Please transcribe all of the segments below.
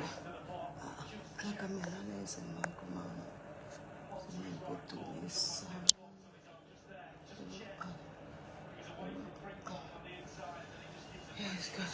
plaît. La caméra, là, c'est comment on peut tourner ça. Yes, good.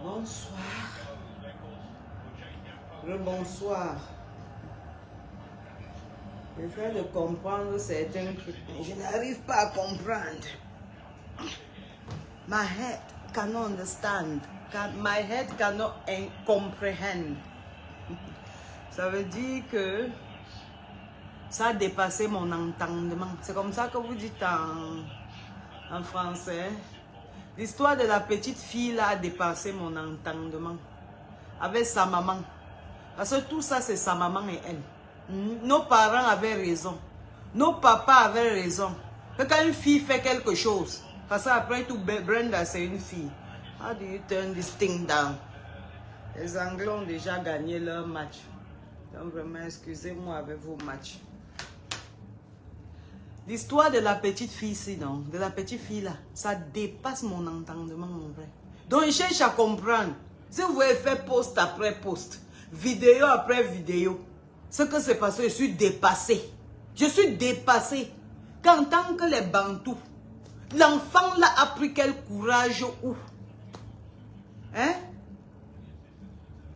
Bonsoir. Bonsoir. J'essaie de comprendre certains trucs, mais je n'arrive pas à comprendre. My head cannot understand. My head cannot comprehend. Ça veut dire que ça a dépassé mon entendement. C'est comme ça que vous dites en français. L'histoire de la petite fille là a dépassé mon entendement. Avec sa maman. Parce que tout ça, c'est sa maman et elle. Nos parents avaient raison. Nos papas avaient raison. Que quand une fille fait quelque chose, parce qu'après tout, Brenda, c'est une fille. How do you turn this thing down? Les Anglais ont déjà gagné leur match. Donc vraiment, excusez-moi avec vos matchs. L'histoire de la petite fille, sinon, de la petite fille là, ça dépasse mon entendement, mon frère. Donc je cherche à comprendre. Si vous voulez faire post après post, vidéo après vidéo, ce que c'est parce que je suis dépassé. Je suis dépassé. Qu'en tant que les Bantous, l'enfant là a pris quel courage où? Hein?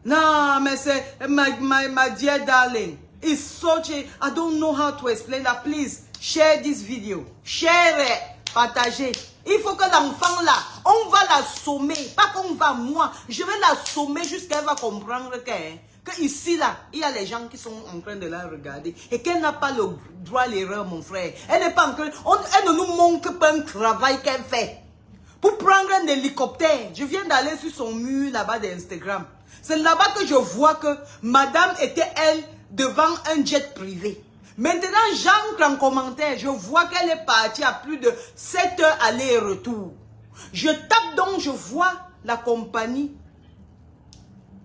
Non, mais c'est my dear darling. It's such a, I don't know how to explain that. Please, share this video. Share it. Partagez. Il faut que l'enfant là, on va la sommer. Pas qu'on va moi. Je vais la sommer jusqu'à qu'elle va comprendre que ici là, il y a les gens qui sont en train de la regarder. Et qu'elle n'a pas le droit à l'erreur, mon frère. Elle n'est pas en train. Elle ne nous montre pas un travail qu'elle fait. Pour prendre un hélicoptère. Je viens d'aller sur son mur là-bas d'Instagram. C'est là-bas que je vois que madame était, elle, devant un jet privé. Maintenant, j'entre en commentaire. Je vois qu'elle est partie à plus de 7 heures aller-retour. Je tape donc, je vois la compagnie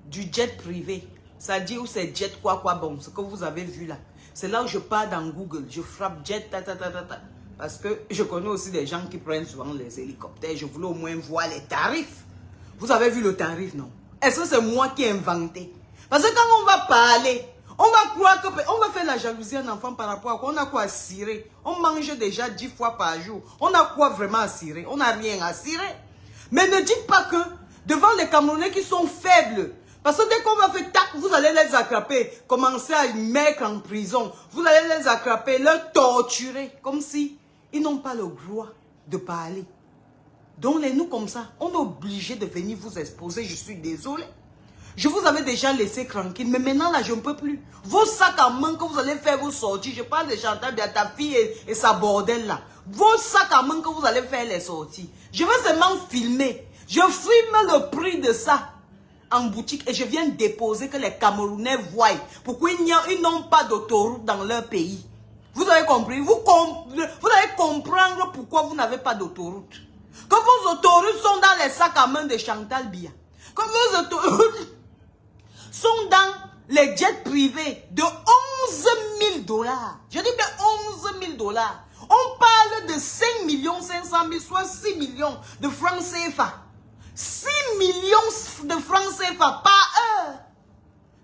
du jet privé. Ça dit où c'est jet quoi bon. Ce que vous avez vu là. C'est là où je pars dans Google. Je frappe jet Parce que je connais aussi des gens qui prennent souvent les hélicoptères. Je voulais au moins voir les tarifs. Vous avez vu le tarif, non? Est-ce que c'est moi qui ai inventé? Parce que quand on va parler, on va croire que on va faire la jalousie à un enfant par rapport à quoi? On a quoi à cirer? On mange déjà 10 fois par jour. On a quoi vraiment à cirer? On n'a rien à cirer. Mais ne dites pas que devant les Camerounais qui sont faibles, parce que dès qu'on va faire tac, vous allez les attraper, commencer à mettre en prison. Vous allez les attraper, les torturer, comme si ils n'ont pas le droit de parler. Donc, nous comme ça, on est obligé de venir vous exposer. Je suis désolé. Je vous avais déjà laissé tranquille, mais maintenant là, je ne peux plus. Vos sacs à main que vous allez faire vos sorties, je parle de Chantal, de ta fille et sa bordel là. Vos sacs à main que vous allez faire les sorties. Je vais seulement filmer. Je filme le prix de ça en boutique et je viens déposer que les Camerounais voient pourquoi ils n'ont pas d'autoroute dans leur pays. Vous avez compris? Vous allez comprendre pourquoi vous n'avez pas d'autoroute. Quand vos autoroutes sont dans les sacs à main de Chantal Biya, quand vos autoroutes sont dans les jets privés de 11 000 $. Je dis bien 11 000 $. On parle de 5 500 000, soit 6 millions de francs CFA. 6 millions de francs CFA par heure.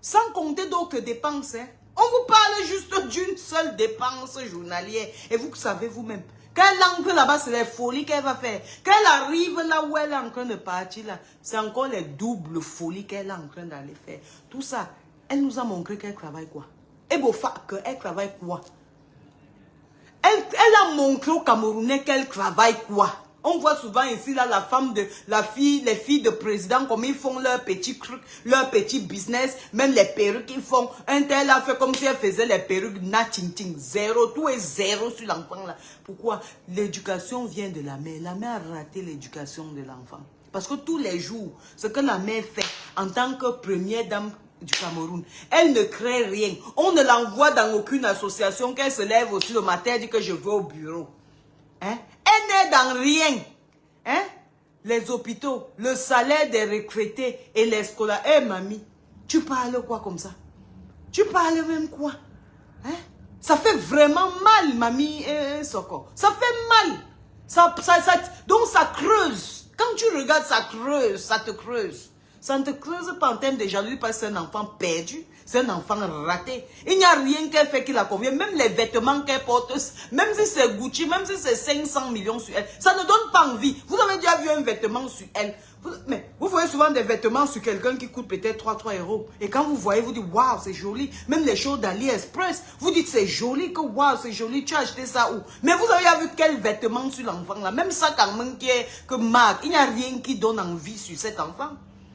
Sans compter d'autres dépenses. Hein. On vous parle juste d'une seule dépense journalière. Et vous savez vous-même. Quand elle entre là-bas, c'est les folies qu'elle va faire. Quand elle arrive là où elle est en train de partir, là, c'est encore les doubles folies qu'elle est en train d'aller faire. Tout ça, elle nous a montré qu'elle travaille quoi. Et beau fait qu'elle travaille quoi. Elle a montré aux Camerounais qu'elle travaille quoi. On voit souvent ici là les filles de président comme ils font leur petit truc, leur petit business, même les perruques qu'ils font. Un tel a fait comme si elle faisait les perruques natinting, zéro, tout est zéro sur l'enfant là. Pourquoi? L'éducation vient de la mère. La mère a raté l'éducation de l'enfant. Parce que tous les jours, ce que la mère fait en tant que première dame du Cameroun, elle ne crée rien. On ne l'envoie dans aucune association, qu'elle se lève aussi le matin et dit que je vais au bureau. Hein? Elle n'est dans rien. Hein? Les hôpitaux, le salaire des retraités et les scolaires. Eh, mamie, tu parles quoi comme ça? Tu parles même quoi? Hein? Ça fait vraiment mal, mamie Soko. Ça fait mal. Donc ça creuse. Quand tu regardes, ça creuse, ça te creuse. Ça ne te creuse pas en termes de jalousie parce que c'est un enfant perdu, c'est un enfant raté. Il n'y a rien qu'elle fait qui la convient. Même les vêtements qu'elle porte, même si c'est Gucci, même si c'est 500 millions sur elle, ça ne donne pas envie. Vous avez déjà vu un vêtement sur elle. Mais vous voyez souvent des vêtements sur quelqu'un qui coûte peut-être 3 euros. Et quand vous voyez, vous dites, waouh, c'est joli. Même les choses d'AliExpress, vous dites, c'est joli, que waouh, c'est joli, tu as acheté ça où? Mais vous avez vu quel vêtement sur l'enfant là? Même ça, quand même, qui est que marque, il n'y a rien qui donne envie sur cet enfant.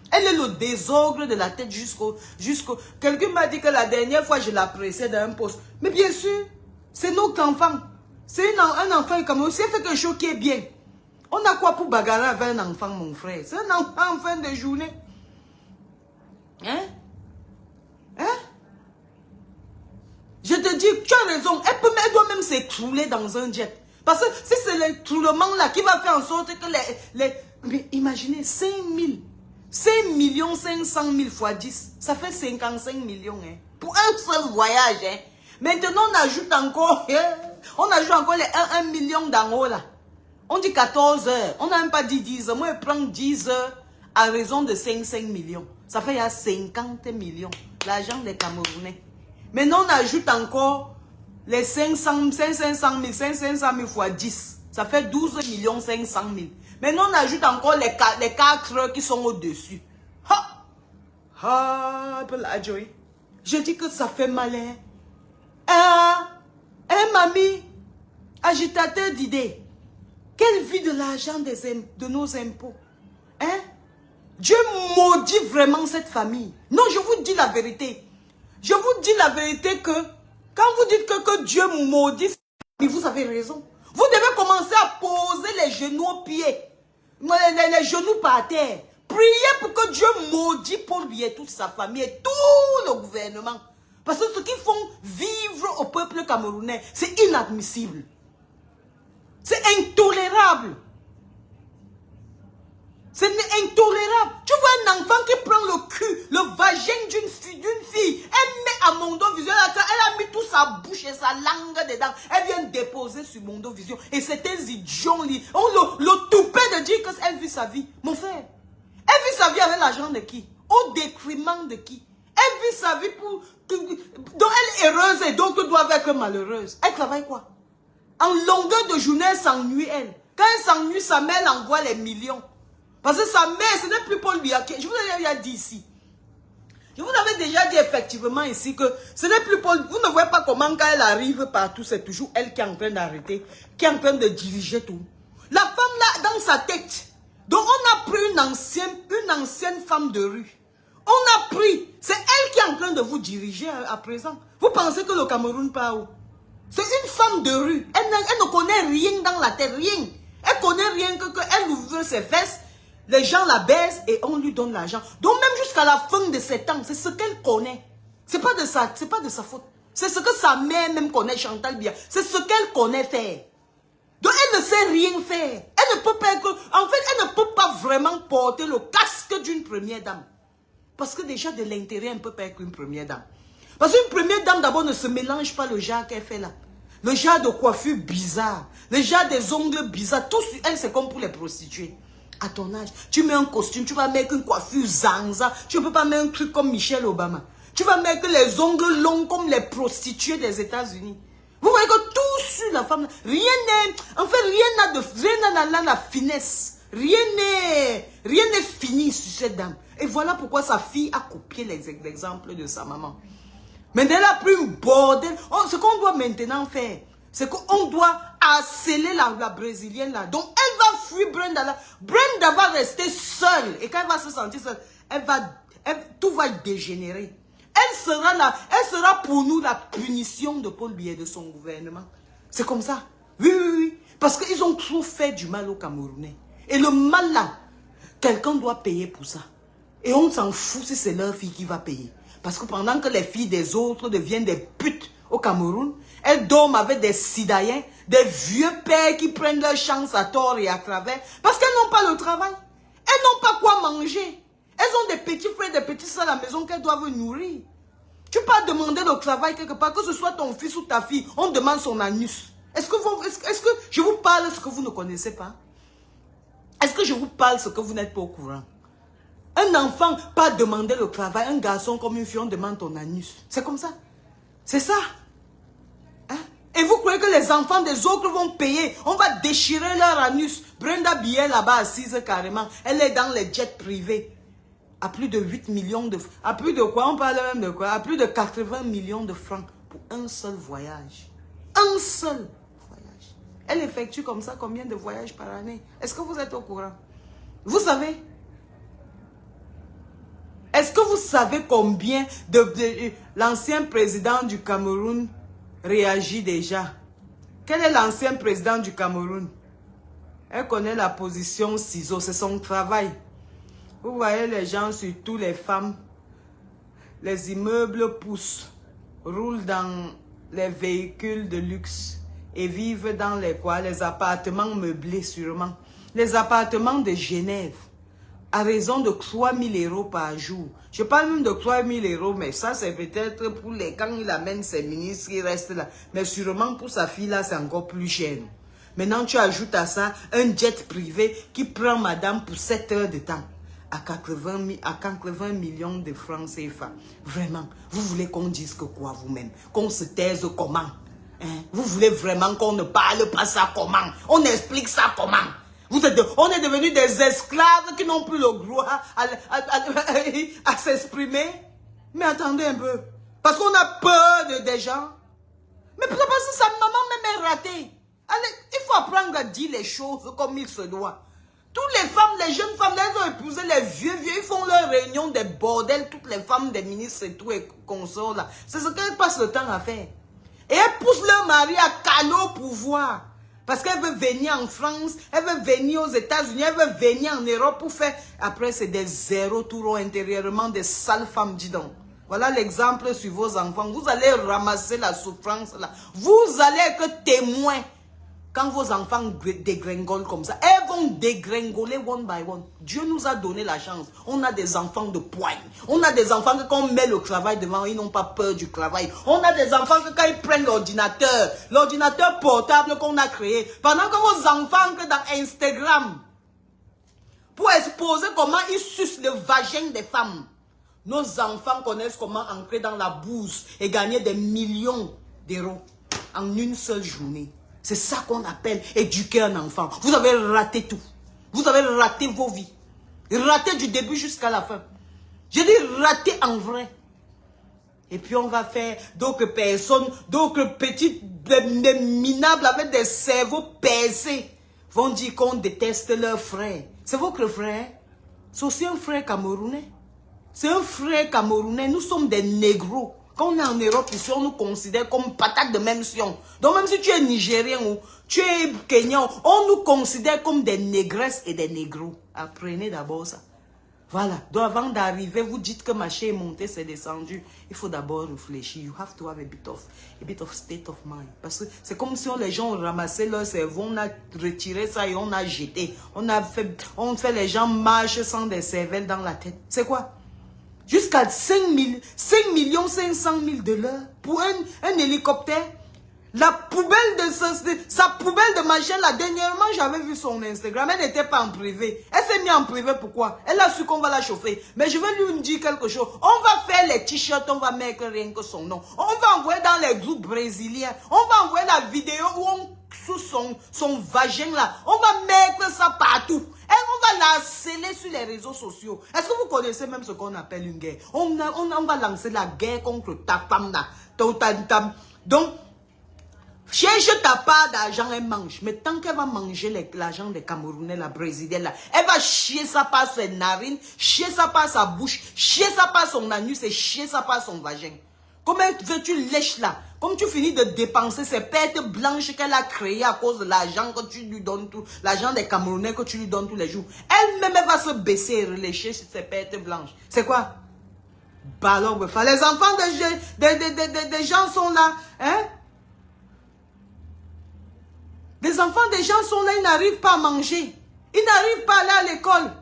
Elle est le désordre de la tête jusqu'au... Quelqu'un m'a dit que la dernière fois, je l'appréciais dans un poste. Mais bien sûr, c'est notre enfant. C'est un enfant comme aussi fait quelque chose qui est bien. On a quoi pour bagarrer avec un enfant, mon frère? C'est un enfant en fin de journée. Hein? Hein? Je te dis, tu as raison. Elle doit même s'écrouler dans un jet. Parce que si c'est l'écroulement là qui va faire en sorte que Mais imaginez, 5 500 000 fois 10, ça fait 55 millions. Hein, pour un seul voyage. Hein. Maintenant, on ajoute encore les 1 million d'en haut là. On dit 14 heures. On n'a même pas dit 10 heures. Moi, je prends 10 heures à raison de 5 millions. Ça fait il y a 50 millions. L'argent des Camerounais. Maintenant, on ajoute encore les 500 000 fois 10. Ça fait 12 millions 500 000. Maintenant, on ajoute encore les 4 qui sont au-dessus. Je dis que ça fait malin. Mamie, agitateur d'idées. Quelle vie de l'argent de nos impôts? Hein? Dieu maudit vraiment cette famille. Non, je vous dis la vérité. Je vous dis la vérité que quand vous dites que Dieu maudit cette famille, vous avez raison. Vous devez commencer à poser les genoux aux pieds. Les genoux par terre. Priez pour que Dieu maudit Paul Biya et toute sa famille et tout le gouvernement. Parce que ce qu'ils font vivre au peuple camerounais, c'est inadmissible. C'est intolérable. C'est intolérable. Tu vois un enfant qui prend le cul, le vagin d'une fille. Elle met à Mondo Vision. Elle a mis toute sa bouche et sa langue dedans. Elle vient déposer sur Mondo Vision. Et c'est un idiot. Le toupet de dire qu'elle vit sa vie. Mon frère, elle vit sa vie avec l'argent de qui? Au détriment de qui? Elle vit sa vie pour... Donc elle est heureuse et d'autres doivent être malheureuses. Elle travaille quoi? En longueur de journée, elle s'ennuie, elle. Quand elle s'ennuie, sa mère envoie les millions. Parce que sa mère, ce n'est plus Paul Biya. Je vous avais déjà dit ici. Je vous avais déjà dit effectivement ici que ce n'est plus Paul. Vous ne voyez pas comment quand elle arrive partout, c'est toujours elle qui est en train d'arrêter, qui est en train de diriger tout. La femme là, dans sa tête. Donc on a pris une ancienne femme de rue. On a pris, c'est elle qui est en train de vous diriger à présent. Vous pensez que le Cameroun part où? C'est une femme de rue. Elle ne connaît rien dans la tête, rien. Elle connaît rien qu'elle ouvre ses fesses, les gens la baissent et on lui donne l'argent. Donc même jusqu'à la fin de 7 ans, c'est ce qu'elle connaît. C'est pas de sa faute. C'est ce que sa mère même connaît, Chantal Biya. C'est ce qu'elle connaît faire. Donc elle ne sait rien faire. Elle ne peut pas en fait, elle ne peut pas vraiment porter le casque d'une première dame. Parce que déjà de l'intérieur, elle ne peut pas être une première dame. Parce qu'une première dame, d'abord, ne se mélange pas le genre qu'elle fait là. Le genre de coiffure bizarre. Le genre des ongles bizarres. Tout sur elle, c'est comme pour les prostituées. À ton âge, tu mets un costume, tu vas mettre une coiffure zanza. Tu ne peux pas mettre un truc comme Michelle Obama. Tu vas mettre les ongles longs comme les prostituées des États-Unis. Vous voyez que tout sur la femme, rien n'est... En fait, rien n'a la finesse. Rien n'est fini sur cette dame. Et voilà pourquoi sa fille a copié l'exemple de sa maman. Mais elle a pris une bordel. Ce qu'on doit maintenant faire, c'est qu'on doit harceler la brésilienne là. Donc elle va fuir Brenda là. Brenda va rester seule. Et quand elle va se sentir seule, tout va dégénérer. Elle sera pour nous la punition de Paul Biya et de son gouvernement. C'est comme ça. Oui. Parce qu'ils ont trop fait du mal aux Camerounais. Et le mal là, quelqu'un doit payer pour ça. Et on s'en fout si c'est leur fille qui va payer. Parce que pendant que les filles des autres deviennent des putes, au Cameroun. Elles dorment avec des citoyens, des vieux pères qui prennent leur chance à tort et à travers. Parce qu'elles n'ont pas le travail. Elles n'ont pas quoi manger. Elles ont des petits frères, des petits soeurs à la maison qu'elles doivent nourrir. Tu peux pas demander le travail quelque part, que ce soit ton fils ou ta fille, on demande son anus. Est-ce que je vous parle ce que vous ne connaissez pas? Est-ce que je vous parle ce que vous n'êtes pas au courant? Un enfant, pas demander le travail. Un garçon comme une fille, on demande ton anus. C'est comme ça. C'est ça. Hein? Et vous croyez que les enfants des autres vont payer? On va déchirer leur anus. Brenda Biel là-bas assise carrément. Elle est dans les jets privés. À plus de 8 millions de... À plus de quoi? On parle même de quoi? À plus de 80 millions de francs pour un seul voyage. Un seul voyage. Elle effectue comme ça combien de voyages par année? Est-ce que vous êtes au courant? Vous savez? Est-ce que vous savez combien l'ancien président du Cameroun réagit déjà? Quel est l'ancien président du Cameroun? Elle connaît la position ciseau, c'est son travail. Vous voyez les gens, surtout les femmes, les immeubles poussent, roulent dans les véhicules de luxe et vivent dans les appartements meublés sûrement. Les appartements de Genève, à raison de 3 000 € par jour. Je parle même de 3 000 €, mais ça c'est peut-être pour les... Quand il amène ses ministres, il reste là. Mais sûrement pour sa fille là, c'est encore plus cher. Maintenant tu ajoutes à ça un jet privé qui prend madame pour 7 heures de temps. À 80 millions de francs CFA. Vraiment, vous voulez qu'on dise que quoi vous-même? Qu'on se taise comment? Hein? Vous voulez vraiment qu'on ne parle pas ça comment? On explique ça comment? On est devenus des esclaves qui n'ont plus le droit à s'exprimer. Mais attendez un peu. Parce qu'on a peur des gens. Mais parce que sa maman même est ratée. Allez, il faut apprendre à dire les choses comme il se doit. Toutes les femmes, les jeunes femmes, elles ont épousé les vieux, ils font leur réunion des bordels, toutes les femmes des ministres et tout, et consorts là. C'est ce qu'elles passent le temps à faire. Et elles poussent leur mari à caler au pouvoir. Parce qu'elle veut venir en France, elle veut venir aux États-Unis, elle veut venir en Europe pour faire... Après, c'est des zéros tours intérieurement, des sales femmes, dis donc. Voilà l'exemple sur vos enfants. Vous allez ramasser la souffrance là. Vous allez être témoin. Quand vos enfants dégringolent comme ça, elles vont dégringoler one by one. Dieu nous a donné la chance. On a des enfants de poigne. On a des enfants que quand on met le travail devant, ils n'ont pas peur du travail. On a des enfants que quand ils prennent l'ordinateur portable qu'on a créé, pendant que vos enfants que dans Instagram, pour exposer comment ils sucent le vagin des femmes, nos enfants connaissent comment entrer dans la bourse et gagner des millions d'euros en une seule journée. C'est ça qu'on appelle éduquer un enfant. Vous avez raté tout. Vous avez raté vos vies. Raté du début jusqu'à la fin. Je dis raté en vrai. Et puis on va faire d'autres personnes, d'autres petites minables avec des cerveaux percés vont dire qu'on déteste leur frère. C'est votre frère. C'est aussi un frère camerounais. C'est un frère camerounais. Nous sommes des négros. Quand on est en Europe, ici, on nous considère comme patates de même sion. Donc même si tu es nigérien ou tu es kenyan, on nous considère comme des négresses et des négros. Apprenez d'abord ça. Voilà. Donc avant d'arriver, vous dites que ma chair est montée, c'est descendu. Il faut d'abord réfléchir. You have to have a bit of state of mind. Parce que c'est comme si les gens ont ramassé leur cerveau, on a retiré ça et on a jeté. On fait les gens marchent sans des cervelles dans la tête. C'est quoi? Jusqu'à 5 500 000 $ pour un hélicoptère. La poubelle sa poubelle de machin, là, dernièrement, j'avais vu son Instagram, elle n'était pas en privé. Elle s'est mise en privé, pourquoi? Elle a su qu'on va la chauffer. Mais je vais lui dire quelque chose. On va faire les t-shirts, on va mettre rien que son nom. On va envoyer dans les groupes brésiliens. On va envoyer la vidéo où on sous son vagin là. On va mettre ça partout. Et on va la sceller sur les réseaux sociaux. Est-ce que vous connaissez même ce qu'on appelle une guerre? On va lancer la guerre contre ta femme là. Donc, cherche ta part d'argent, elle mange. Mais tant qu'elle va manger l'argent des Camerounais, la Brésilienne là, elle va chier ça par ses narines, chier ça par sa bouche, chier ça par son anus et chier ça par son vagin. Comment veux-tu lèches là? Comme tu finis de dépenser ces pertes blanches qu'elle a créées à cause de l'argent que tu lui donnes, l'argent des Camerounais que tu lui donnes tous les jours. Elle-même, elle va se baisser et relécher sur ces pertes blanches. C'est quoi? Ballon, les enfants des gens sont là. Hein? Les enfants des gens sont là, ils n'arrivent pas à manger. Ils n'arrivent pas à aller à l'école.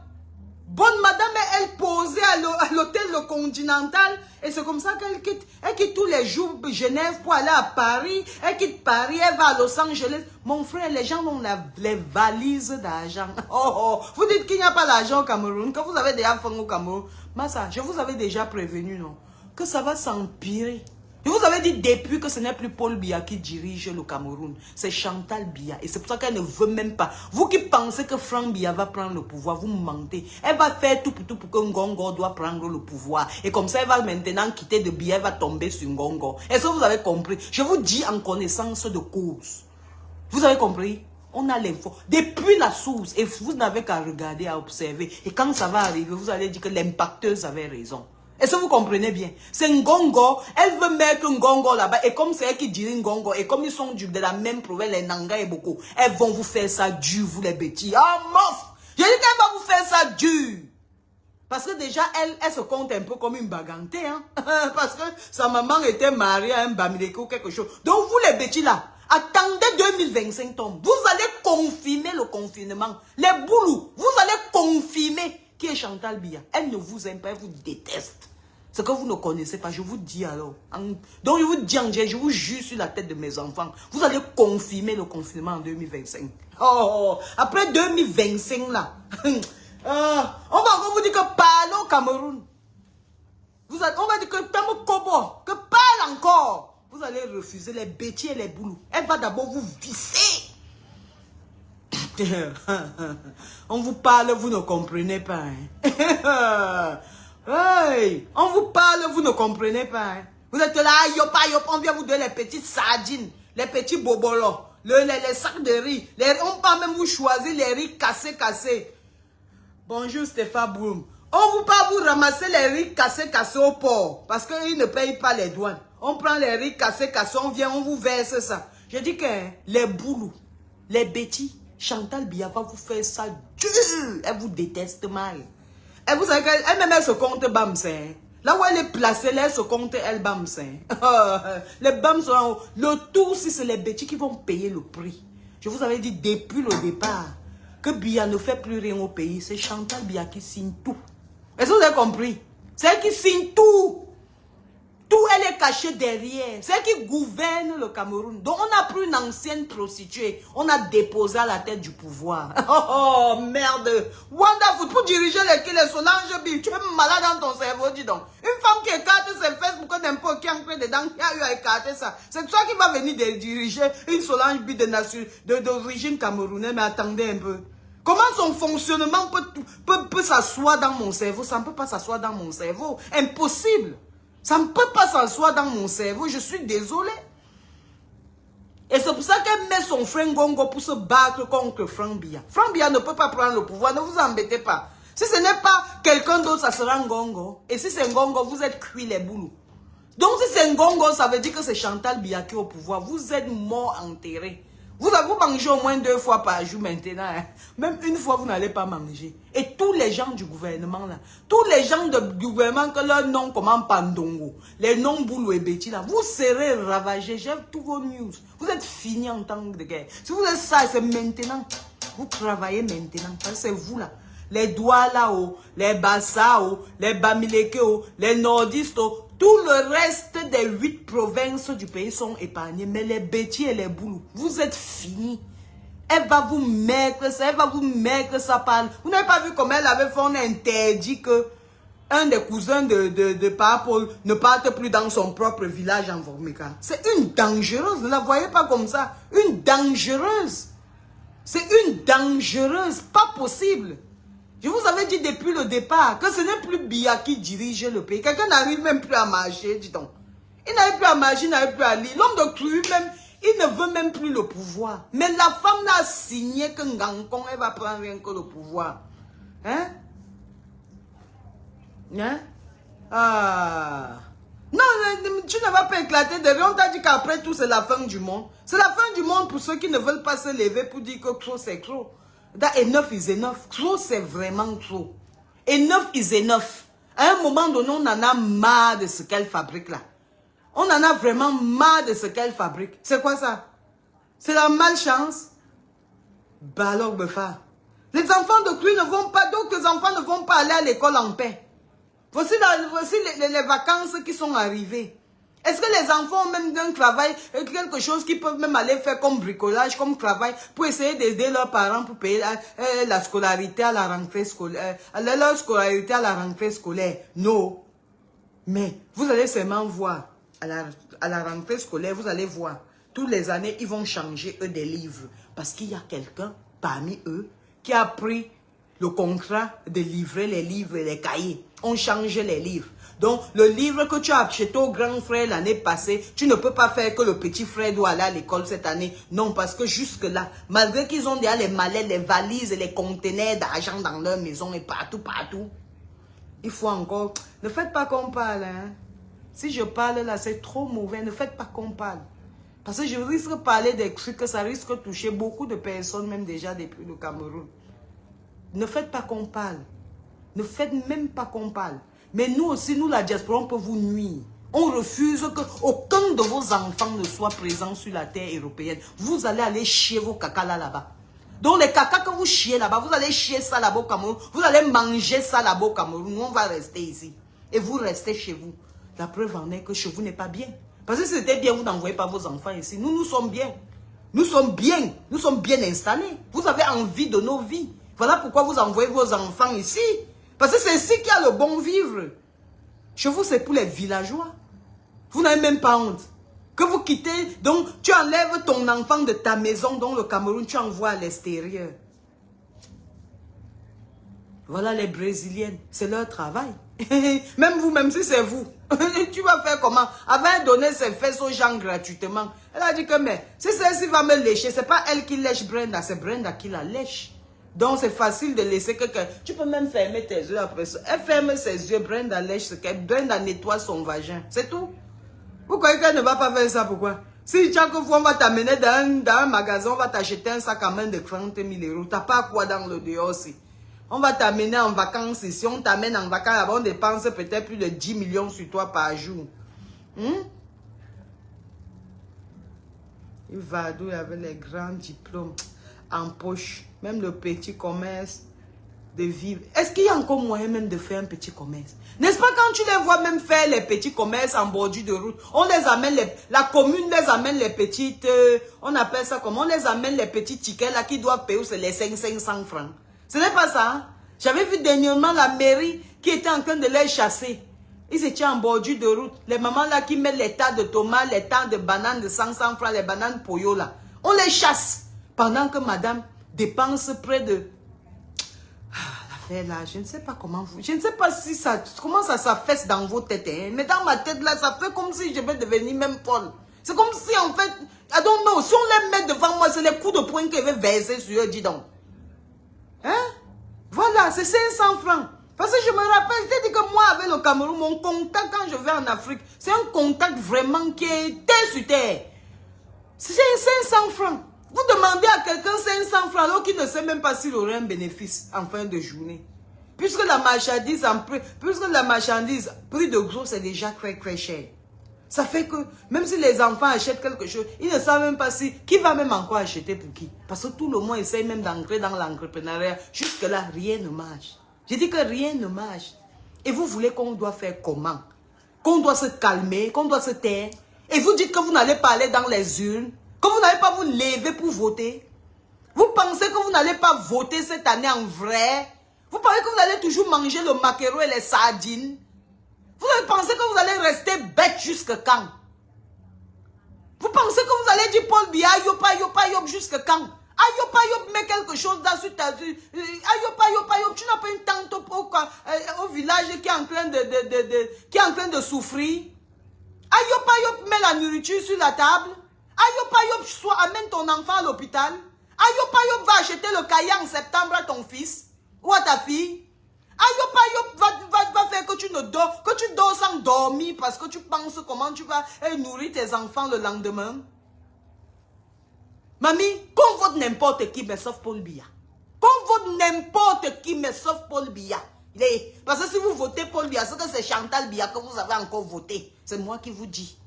Bonne madame, elle posait à l'hôtel Le Continental. Et c'est comme ça qu'elle quitte. Elle quitte tous les jours Genève pour aller à Paris. Elle quitte Paris, elle va à Los Angeles. Mon frère, les gens ont les valises d'argent. Oh, vous dites qu'il n'y a pas d'argent au Cameroun, que vous avez déjà faim au Cameroun. Massa, je vous avais déjà prévenu, non? Que ça va s'empirer. Je vous avais dit depuis que ce n'est plus Paul Biya qui dirige le Cameroun. C'est Chantal Biya. Et c'est pour ça qu'elle ne veut même pas. Vous qui pensez que Franck Biya va prendre le pouvoir, vous mentez. Elle va faire tout pour que Ngongo doit prendre le pouvoir. Et comme ça, elle va maintenant quitter de Biya, elle va tomber sur Ngongo. Est-ce que vous avez compris? Je vous dis en connaissance de cause. Vous avez compris? On a l'info. Depuis la source. Et vous n'avez qu'à regarder, à observer. Et quand ça va arriver, vous allez dire que l'impacteuse avait raison. Est-ce que vous comprenez bien? C'est Ngongo, elle veut mettre Ngongo là-bas. Et comme c'est elle qui dirige Ngongo, et comme ils sont de la même province, les Nanga et beaucoup, elles vont vous faire ça dur, vous les bêtises. Ah, mof! Je dis qu'elle va vous faire ça dur. Parce que déjà, elle se compte un peu comme une bagantée. Hein? Parce que sa maman était mariée à un Bamileke ou quelque chose. Donc vous les bêtises là, attendez 2025 tombe. Vous allez confirmer le confinement. Les boulous, vous allez confirmer qui est Chantal Biya. Elle ne vous aime pas, elle vous déteste. Ce que vous ne connaissez pas, je vous dis alors. Donc je vous dis, je vous jure sur la tête de mes enfants. Vous allez confirmer le confinement en 2025. Oh, après 2025 là, on va encore vous dire que parle au Cameroun. On va dire que Tamo Kobo, que parle encore. Vous allez refuser les bêtises et les boulous. Elle va d'abord vous visser. On vous parle, vous ne comprenez pas. Hein? Hey, on vous parle, vous ne comprenez pas. Hein? Vous êtes là, on vient vous donner les petites sardines, les petits bobolos, les sacs de riz. On peut même vous choisir les riz cassés. Bonjour Stéphane Broum. On vous pas vous ramasser les riz cassés au port. Parce qu'ils ne payent pas les douanes. On prend les riz cassés, on vient, on vous verse ça. Je dis que les boulous, les bêtises, Chantal Biya va vous faire ça dur. Elle vous déteste mal. Et vous savez qu'elle-même, elle se compte Bamsen. Là où elle est placée, là, elle se compte elle Bamsen. Les Bamsen, le tout, si c'est les bêtises qui vont payer le prix. Je vous avais dit depuis le départ que Biya ne fait plus rien au pays. C'est Chantal Biya qui signe tout. Est-ce que vous avez compris? C'est elle qui signe tout. Tout, elle est cachée derrière. C'est elle qui gouverne le Cameroun. Donc, on n'a plus une ancienne prostituée. On a déposé à la tête du pouvoir. Oh, merde. Wonderful. Pour diriger les Solange Bill, tu es malade dans ton cerveau, dis donc. Une femme qui écarte ses fesses pour que n'importe qui entre dedans, qui a eu à écarter ça. C'est toi qui va venir diriger une Solange Bill d'origine camerounaise. Mais attendez un peu. Comment son fonctionnement peut s'asseoir dans mon cerveau? Ça ne peut pas s'asseoir dans mon cerveau. Impossible. Ça ne peut pas s'asseoir dans mon cerveau. Je suis désolé. Et c'est pour ça qu'elle met son frère Ngongo pour se battre contre Franck Biya. Franck Biya ne peut pas prendre le pouvoir. Ne vous embêtez pas. Si ce n'est pas quelqu'un d'autre, ça sera Ngongo. Et si c'est Ngongo, vous êtes cuit les boulous. Donc si c'est Ngongo, ça veut dire que c'est Chantal Biya qui est au pouvoir. Vous êtes mort enterré. Vous mangez au moins 2 fois par jour maintenant. Hein. Même une fois, vous n'allez pas manger. Et tous les gens du gouvernement, là, tous les gens du gouvernement, que leur nom commence Pandongo, les noms Boulou et Betty, là, vous serez ravagés. J'ai tous vos news. Vous êtes finis en temps de guerre. Si vous êtes ça, c'est maintenant. Vous travaillez maintenant. C'est vous, là. Les Douala, les Bassa, les Bamileke, les Nordistes, tout le reste des 8 provinces du pays sont épargnés. Mais les bêtises et les boulous, vous êtes finis. Elle va vous mettre ça par... Vous n'avez pas vu comment elle avait fait, on a interdit que un des cousins de Paul ne parte plus dans son propre village en Vormeka. C'est une dangereuse, ne la voyez pas comme ça. Une dangereuse. C'est une dangereuse, pas possible. Je vous avais dit depuis le départ que ce n'est plus Biya qui dirige le pays. Quelqu'un n'arrive même plus à marcher, dis donc. Il n'arrive plus à marcher, il n'arrive plus à lire. L'homme de Cru même, il ne veut même plus le pouvoir. Mais la femme n'a signé que Ngankon, elle va prendre rien que le pouvoir. Hein? Hein? Ah. Non, tu ne vas pas éclater de rien. On t'a dit qu'après tout, c'est la fin du monde. C'est la fin du monde pour ceux qui ne veulent pas se lever pour dire que trop, c'est trop. That enough is enough. Trop, c'est vraiment trop. Enough is enough. À un moment donné, on en a marre de ce qu'elle fabrique là. On en a vraiment marre de ce qu'elle fabrique. C'est quoi ça? C'est la malchance. Bah alors, Befa. Les enfants de Cru ne vont pas, d'autres enfants ne vont pas aller à l'école en paix. Voici les vacances qui sont arrivées. Est-ce que les enfants ont même un travail, quelque chose qu'ils peuvent même aller faire comme bricolage, comme travail, pour essayer d'aider leurs parents pour payer la scolarité à la rentrée scolaire, leur scolarité à la rentrée scolaire? Non. Mais vous allez seulement voir, à la rentrée scolaire, vous allez voir, toutes les années, ils vont changer, eux, des livres. Parce qu'il y a quelqu'un parmi eux qui a pris le contrat de livrer les livres et les cahiers. On change les livres. Donc, le livre que tu as acheté au grand frère l'année passée, tu ne peux pas faire que le petit frère doit aller à l'école cette année. Non, parce que jusque-là, malgré qu'ils ont déjà les mallettes, les valises et les conteneurs d'argent dans leur maison et partout, il faut encore... Ne faites pas qu'on parle, hein. Si je parle là, c'est trop mauvais. Ne faites pas qu'on parle. Parce que je risque de parler des trucs que ça risque de toucher beaucoup de personnes, même déjà depuis le Cameroun. Ne faites pas qu'on parle. Ne faites même pas qu'on parle. Mais nous aussi, nous la diaspora, on peut vous nuire. On refuse qu'aucun de vos enfants ne soit présent sur la terre européenne. Vous allez aller chier vos caca là-bas. Donc les caca que vous chiez là-bas, vous allez chier ça là-bas au Cameroun. Vous allez manger ça là-bas au Cameroun. Nous, on va rester ici. Et vous restez chez vous. La preuve en est que chez vous n'est pas bien. Parce que si c'était bien, vous n'envoyez pas vos enfants ici. Nous, nous sommes bien. Nous sommes bien. Nous sommes bien installés. Vous avez envie de nos vies. Voilà pourquoi vous envoyez vos enfants ici. Parce que c'est ici qu'il y a le bon vivre. Chez vous, c'est pour les villageois. Vous n'avez même pas honte. Que vous quittez, donc tu enlèves ton enfant de ta maison dans le Cameroun, tu envoies à l'extérieur. Voilà les Brésiliennes, c'est leur travail. Même vous, même si c'est vous, tu vas faire comment? Avant de donner ses fesses aux gens gratuitement. Elle a dit que, mais si celle-ci va me lécher, c'est pas elle qui lèche Brenda, c'est Brenda qui la lèche. Donc c'est facile de laisser quelqu'un. Tu peux même fermer tes yeux après ça. Elle ferme ses yeux, Brenda lèche ce qu'elle. Brenda nettoie son vagin. C'est tout. Vous croyez qu'elle ne va pas faire ça, pourquoi? Si chaque fois on va t'amener dans un magasin, on va t'acheter un sac à main de 30 000 €. T'as pas quoi dans le dehors aussi. On va t'amener en vacances ici. On t'amène en vacances là-bas. On dépense peut-être plus de 10 millions sur toi par jour. Il va d'où avec les grands diplômes en poche. Même le petit commerce de vivre. Est-ce qu'il y a encore moyen même de faire un petit commerce? N'est-ce pas quand tu les vois même faire les petits commerces en bordure de route, on les amène, la commune les amène les petites, on appelle ça comment? On les amène les petits tickets là qui doivent payer, c'est les 500 francs. Ce n'est pas ça. Hein? J'avais vu dernièrement la mairie qui était en train de les chasser. Ils étaient en bordure de route. Les mamans là qui mettent les tas de tomates, les tas de bananes de 500 francs, les bananes poyo là. On les chasse. Pendant que madame dépense près de... Là, je ne sais pas comment vous... Je ne sais pas si ça... Comment ça s'affaisse dans vos têtes. Hein? Mais dans ma tête là, ça fait comme si je vais devenir même folle. C'est comme si en fait... I don't know. Si on les met devant moi, c'est les coups de poing que je vais verser sur eux, dis donc. Hein? Voilà, c'est 500 francs. Parce que je me rappelle, je t'ai dit que moi, avec le Cameroun, mon contact quand je vais en Afrique, c'est un contact vraiment qui est terre sur terre. C'est 500 francs. Vous demandez à quelqu'un 500 francs alors qu'il ne sait même pas s'il aurait un bénéfice en fin de journée. Puisque la marchandise, prix de gros, c'est déjà très très cher. Ça fait que, même si les enfants achètent quelque chose, ils ne savent même pas si, qui va même encore acheter pour qui. Parce que tout le monde essaye même d'entrer dans l'entrepreneuriat. Jusque-là, rien ne marche. Je dis que rien ne marche. Et vous voulez qu'on doit faire comment? Qu'on doit se calmer, qu'on doit se taire. Et vous dites que vous n'allez pas aller dans les urnes, que vous n'allez pas vous lever pour voter. Vous pensez que vous n'allez pas voter cette année en vrai? Vous pensez que vous allez toujours manger le maquereau et les sardines? Vous pensez que vous allez rester bête jusqu'à quand? Vous pensez que vous allez dire Paul Biya, yopa, yopa, yop, jusqu'à quand? Ah, yopa, yop, mets quelque chose dans sur ta... Ah, yopa, yopa, yop, tu n'as pas une tante au village qui est en train de souffrir? Ah, yopa, yop, mets la nourriture sur la table? Ah, yopa, yop, amène ton enfant à l'hôpital? Ah, yopa, yop, va acheter le cahier en septembre à ton fils ou à ta fille? Ah, yopa, yop, va faire que tu dors sans dormir parce que tu penses comment tu vas nourrir tes enfants le lendemain. Mamie, qu'on vote n'importe qui, mais sauf Paul Biya. Qu'on vote n'importe qui, mais sauf Paul Biya. Parce que si vous votez Paul Biya, c'est que c'est Chantal Biya que vous avez encore voté. C'est moi qui vous dis.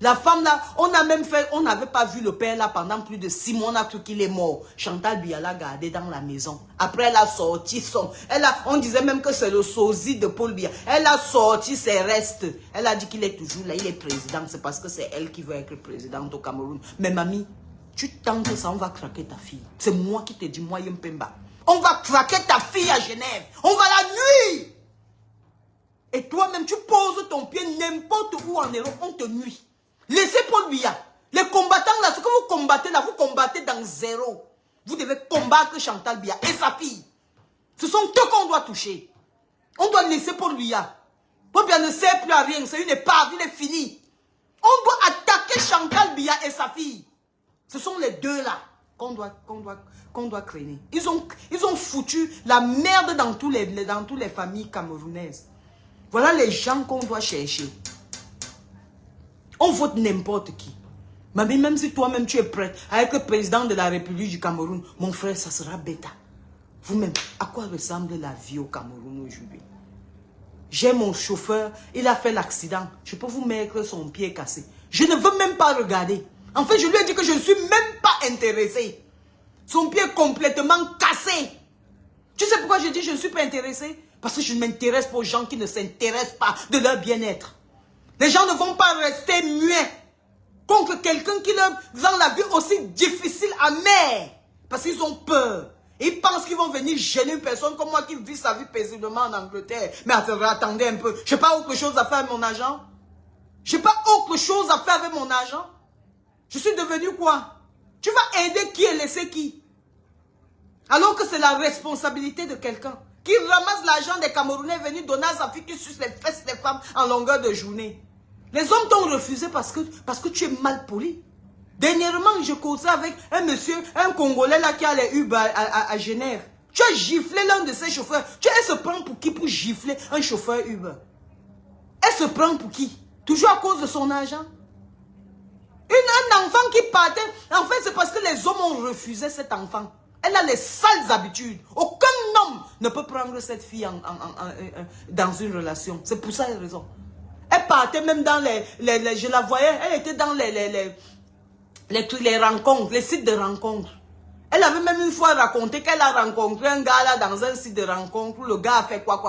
La femme là, on a même fait, on n'avait pas vu le père là pendant plus de 6 mois, on a cru qu'il est mort. Chantal Biya l'a gardé dans la maison. Après, elle a sorti on disait même que c'est le sosie de Paul Biya. Elle a sorti ses restes. Elle a dit qu'il est toujours là, il est président. C'est parce que c'est elle qui veut être présidente au Cameroun. Mais mamie, tu tentes ça, on va craquer ta fille. C'est moi qui te dis, moi Ympemba. On va craquer ta fille à Genève. On va la nuire. Et toi-même, tu poses ton pied n'importe où en Europe, on te nuit. Laissez Paul Biya. Les combattants là, ce que vous combattez là, vous combattez dans zéro. Vous devez combattre Chantal Biya et sa fille. Ce sont eux qu'on doit toucher. On doit laisser Paul Biya. Paul Biya ne sert plus à rien, c'est une épave, il est fini. On doit attaquer Chantal Biya et sa fille. Ce sont les deux là qu'on doit craigner. Ils ont foutu la merde dans toutes les familles camerounaises. Voilà les gens qu'on doit chercher. On vote n'importe qui. Mamie, même si toi-même tu es prête à être président de la République du Cameroun, mon frère, ça sera bêta. Vous-même, à quoi ressemble la vie au Cameroun aujourd'hui? J'ai mon chauffeur, il a fait l'accident. Je peux vous mettre son pied cassé. Je ne veux même pas regarder. En fait, je lui ai dit que je ne suis même pas intéressé. Son pied est complètement cassé. Tu sais pourquoi je dis que je ne suis pas intéressé? Parce que je ne m'intéresse pas aux gens qui ne s'intéressent pas de leur bien-être. Les gens ne vont pas rester muets contre quelqu'un qui leur rend la vie aussi difficile, amère. Parce qu'ils ont peur. Ils pensent qu'ils vont venir gêner une personne comme moi qui vit sa vie paisiblement en Angleterre. Mais attendez un peu. Je n'ai pas autre chose à faire avec mon argent. Je n'ai pas autre chose à faire avec mon argent. Je suis devenu quoi? Tu vas aider qui et laisser qui? Alors que c'est la responsabilité de quelqu'un qui ramasse l'argent des Camerounais venus donner à sa fille qui suce les fesses des femmes en longueur de journée. Les hommes t'ont refusé parce que tu es mal poli. Dernièrement, je causais avec un monsieur, un Congolais là qui a les Uber à Genève. Tu as giflé l'un de ses chauffeurs. Elle se prend pour qui pour gifler un chauffeur Uber? Elle se prend pour qui? Toujours à cause de son argent? Un enfant qui partait, en fait c'est parce que les hommes ont refusé cet enfant. Elle a les sales habitudes. Aucun homme ne peut prendre cette fille dans une relation. C'est pour ça la raison. Elle partait même dans je la voyais, elle était dans les rencontres, les sites de rencontres. Elle avait même une fois raconté qu'elle a rencontré un gars là dans un site de rencontre où le gars a fait quoi.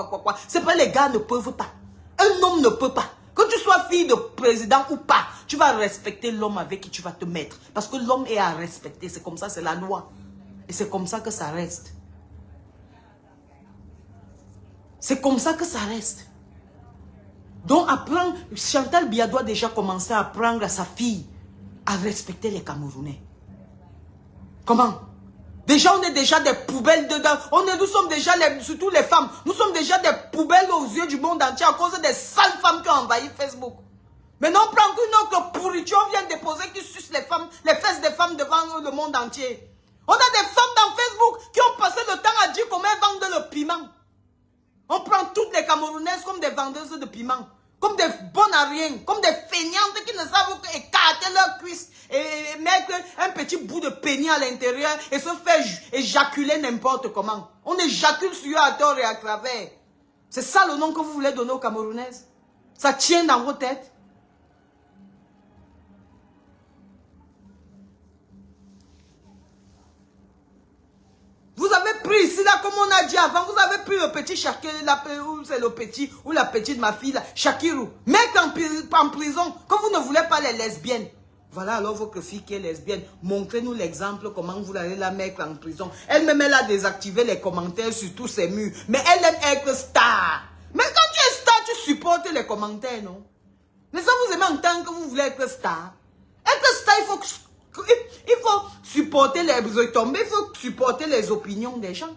C'est pas les gars ne peuvent pas. Un homme ne peut pas. Que tu sois fille de président ou pas, tu vas respecter l'homme avec qui tu vas te mettre. Parce que l'homme est à respecter. C'est comme ça, c'est la loi. Et c'est comme ça que ça reste. C'est comme ça que ça reste. Donc, apprendre, Chantal Biya doit déjà commencer à apprendre à sa fille à respecter les Camerounais. Comment? Déjà, on est déjà des poubelles dedans. Nous sommes déjà, surtout les femmes, nous sommes déjà des poubelles aux yeux du monde entier à cause des sales femmes qui ont envahi Facebook. Maintenant, on prend une autre pourriture, on vient déposer qui suce les femmes, les fesses des femmes devant le monde entier. On a des femmes dans Facebook qui ont passé le temps à dire comment elles vendent le piment. On prend toutes les Camerounaises comme des vendeuses de piment, comme des bonnes à rien, comme des feignantes qui ne savent qu'écarter leurs cuisses et mettre un petit bout de pénis à l'intérieur et se faire éjaculer n'importe comment. On éjacule sur eux à tort et à travers. C'est ça le nom que vous voulez donner aux Camerounaises? Ça tient dans vos têtes? Vous avez pris ici, là, comme on a dit avant, vous avez pris le petit Shakirou, c'est le petit, ou la petite, ma fille, là, Shakirou. Mettre en prison, comme vous ne voulez pas les lesbiennes. Voilà alors votre fille qui est lesbienne. Montrez-nous l'exemple, comment vous allez la mettre en prison. Elle-même, elle a désactivé les commentaires sur tous ses murs. Mais elle aime être star. Mais quand tu es star, tu supportes les commentaires, non? Mais ça vous aimez en tant que vous voulez être star. Être star, il faut supporter les retombées, il faut supporter les opinions des gens.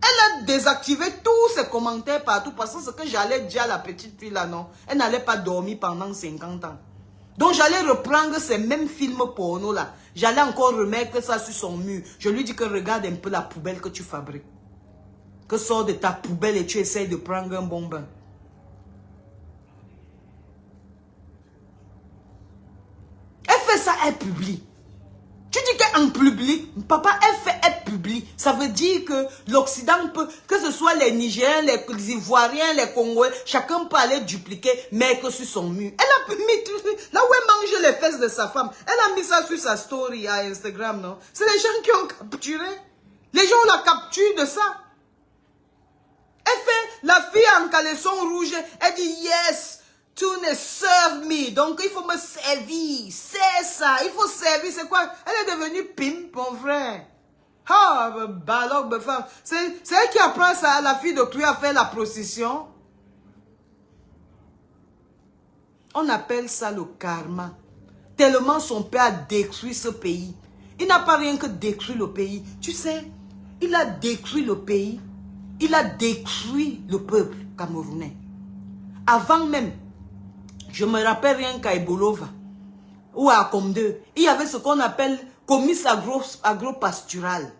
Elle a désactivé tous ses commentaires partout parce que ce que j'allais dire à la petite fille là, non, elle n'allait pas dormir pendant 50 ans. Donc j'allais reprendre ces mêmes films porno là. J'allais encore remettre ça sur son mur. Je lui dis que regarde un peu la poubelle que tu fabriques. Que sors de ta poubelle et tu essayes de prendre un bon bain. Elle fait ça, elle publie. Tu dis qu'en public, papa, elle publie. Ça veut dire que l'Occident peut, que ce soit les Nigériens, les Ivoiriens, les Congolais, chacun peut aller dupliquer, mais que sur son mur. Elle a mis tout, là où elle mange les fesses de sa femme, elle a mis ça sur sa story à Instagram, non? C'est les gens qui ont capturé. Les gens la capturent de ça. Elle fait la fille en caleçon rouge, elle dit yes. Tu ne serves me. Donc, il faut me servir. C'est ça. Il faut servir. C'est quoi? Elle est devenue pimp, mon frère. Ah, balogue, femme. C'est elle qui apprend ça à la fille de lui à faire la procession. On appelle ça le karma. Tellement son père a détruit ce pays. Il n'a pas rien que détruit le pays. Tu sais, il a détruit le pays. Il a détruit le peuple camerounais. Avant même, je me rappelle rien qu'à Ebolova ou à Comde, il y avait ce qu'on appelle comice agro-pastural.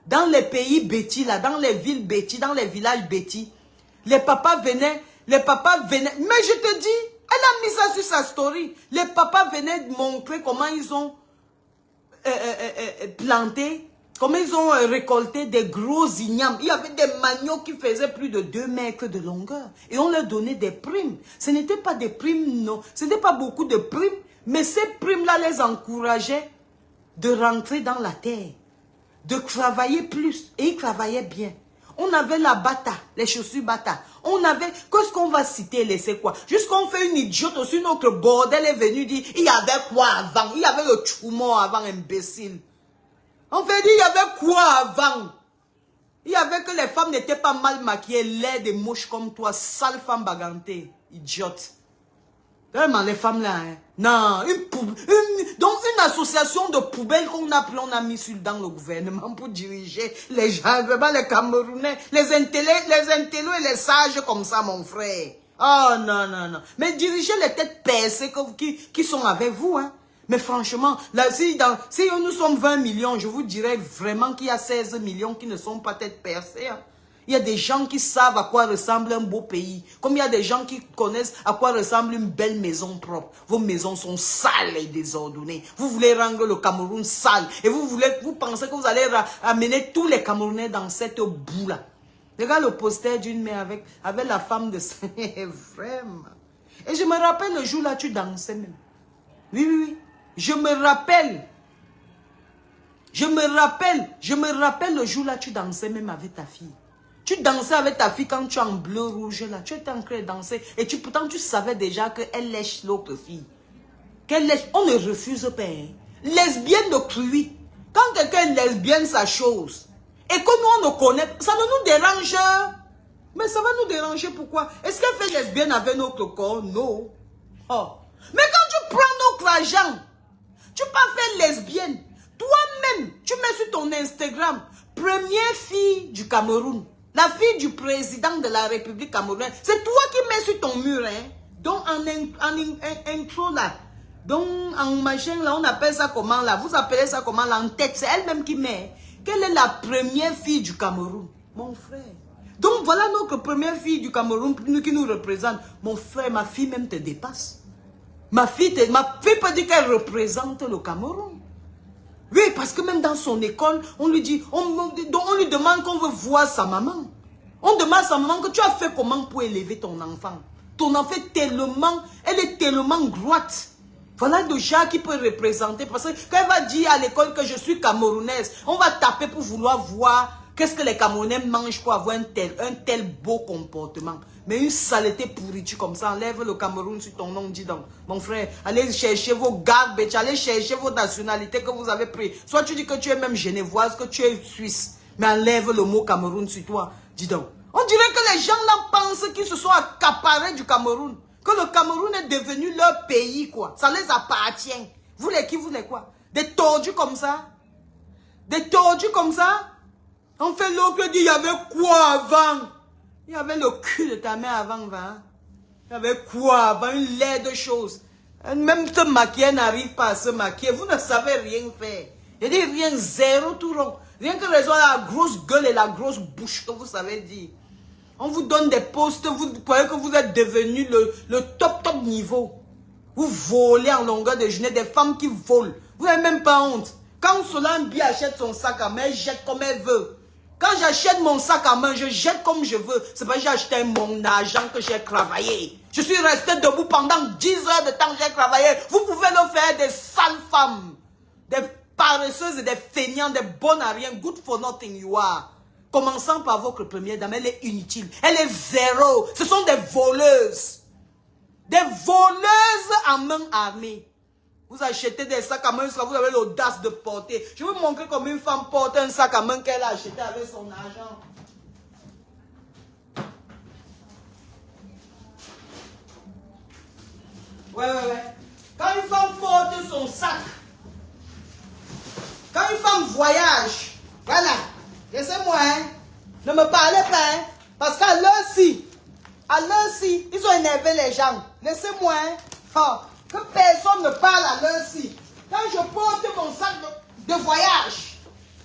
Dans les pays bêtis, là, dans les villes bêtis, dans les villages bêtis, les papas venaient, mais je te dis, elle a mis ça sur sa story. Les papas venaient montrer comment ils ont planté, comment ils ont récolté des gros ignames. Il y avait des maniocs qui faisaient plus de 2 mètres de longueur. Et on leur donnait des primes. Ce n'était pas des primes, non. Ce n'était pas beaucoup de primes. Mais ces primes-là les encourageaient de rentrer dans la terre. De travailler plus. Et ils travaillaient bien. On avait la bata, les chaussures bata. On avait, qu'est-ce qu'on va citer, laisser quoi? Jusqu'on fait une idiote aussi, notre bordel est venu dire, il y avait quoi avant? Il y avait le tchoumon avant, imbécile. On fait dire, il y avait quoi avant? Il y avait que les femmes n'étaient pas mal maquillées, laides et moches comme toi, sale femme bagantée, idiote. Vraiment, les femmes là, hein? Non, donc une association de poubelles qu'on a mis dans le gouvernement pour diriger les gens, vraiment les Camerounais, les intellos et les sages comme ça, mon frère. Oh non, non, non. Mais diriger les têtes percées qui sont avec vous, hein. Mais franchement, là, si nous sommes 20 millions, je vous dirais vraiment qu'il y a 16 millions qui ne sont pas tête percées. Hein. Il y a des gens qui savent à quoi ressemble un beau pays. Comme il y a des gens qui connaissent à quoi ressemble une belle maison propre. Vos maisons sont sales et désordonnées. Vous voulez rendre le Cameroun sale. Et vous pensez que vous allez amener tous les Camerounais dans cette boue-là. Regarde le poster d'une mère avec la femme de ça. Vraiment. Et je me rappelle le jour là, tu dansais même. Oui, oui, oui. Je me rappelle le jour là, tu dansais même avec ta fille. Tu dansais avec ta fille quand tu es en bleu rouge là. Tu étais en train de danser. Et pourtant, tu savais déjà qu'elle lèche l'autre fille. Qu'elle lèche. On ne refuse pas. Hein. Lesbienne de cruie. Quand quelqu'un est lesbienne, sa chose. Et que nous, on ne connaît. Ça ne nous dérange. Mais ça va nous déranger. Pourquoi? Est-ce qu'elle fait lesbienne avec notre corps? Non. Oh. Mais quand tu prends notre argent, tu peux faire lesbienne. Toi-même, tu mets sur ton Instagram, première fille du Cameroun. La fille du président de la République camerounaise. C'est toi qui mets sur ton mur. Hein? Donc, en intro là. Donc, en machin là, on appelle ça comment là? Vous appelez ça comment là? En tête, c'est elle-même qui met. Quelle est la première fille du Cameroun? Mon frère. Donc, voilà notre première fille du Cameroun qui nous représente. Mon frère, ma fille même te dépasse. Ma fille peut dire qu'elle représente le Cameroun. Oui, parce que même dans son école, on lui dit, on lui demande qu'on veut voir sa maman. On demande à sa maman que tu as fait comment pour élever ton enfant. Ton enfant elle est tellement droite. Voilà de gens qui peut représenter. Parce que quand elle va dire à l'école que je suis camerounaise, on va taper pour vouloir voir qu'est-ce que les Camerounais mangent pour avoir un tel beau comportement. Mais une saleté pourriture comme ça, enlève le Cameroun sur ton nom, dis donc. Mon frère, allez chercher vos garbage, allez chercher vos nationalités que vous avez pris. Soit tu dis que tu es même genevoise, que tu es suisse. Mais enlève le mot Cameroun sur toi, dis donc. On dirait que les gens là pensent qu'ils se sont accaparés du Cameroun. Que le Cameroun est devenu leur pays, quoi. Ça les appartient. Vous les qui, vous les quoi? Des tordus comme ça? Des tordus comme ça? On fait l'autre dit, il y avait quoi avant? Il y avait le cul de ta mère avant, va. Il y avait quoi avant? Une laide chose. Même te maquiller n'arrive pas à se maquiller. Vous ne savez rien faire. Il dit rien, zéro tout rond. Rien que raison la grosse gueule et la grosse bouche que vous savez dire. On vous donne des postes, vous croyez que vous êtes devenu le top niveau. Vous volez en longueur de journée, des femmes qui volent. Vous n'avez même pas honte. Quand Solambi achète son sac à main, elle jette comme elle veut. Quand j'achète mon sac à main, je jette comme je veux. C'est pas que j'ai acheté mon argent que j'ai travaillé. Je suis resté debout pendant 10 heures de temps que j'ai travaillé. Vous pouvez le faire des sales femmes, des paresseuses et des feignants, des bonnes à rien. Good for nothing you are. Commençant par votre première dame, elle est inutile. Elle est zéro. Ce sont des voleuses. Des voleuses en main armée. Vous achetez des sacs à main, vous avez l'audace de porter. Je vais vous montrer comment une femme porte un sac à main qu'elle a acheté avec son argent. Ouais. Quand une femme porte son sac, quand une femme voyage, voilà, laissez-moi, hein, ne me parlez pas, hein, parce qu'à l'heure-ci, ils ont énervé les gens. Laissez-moi, hein, que personne ne parle à l'heure-ci. Quand je porte mon sac de voyage,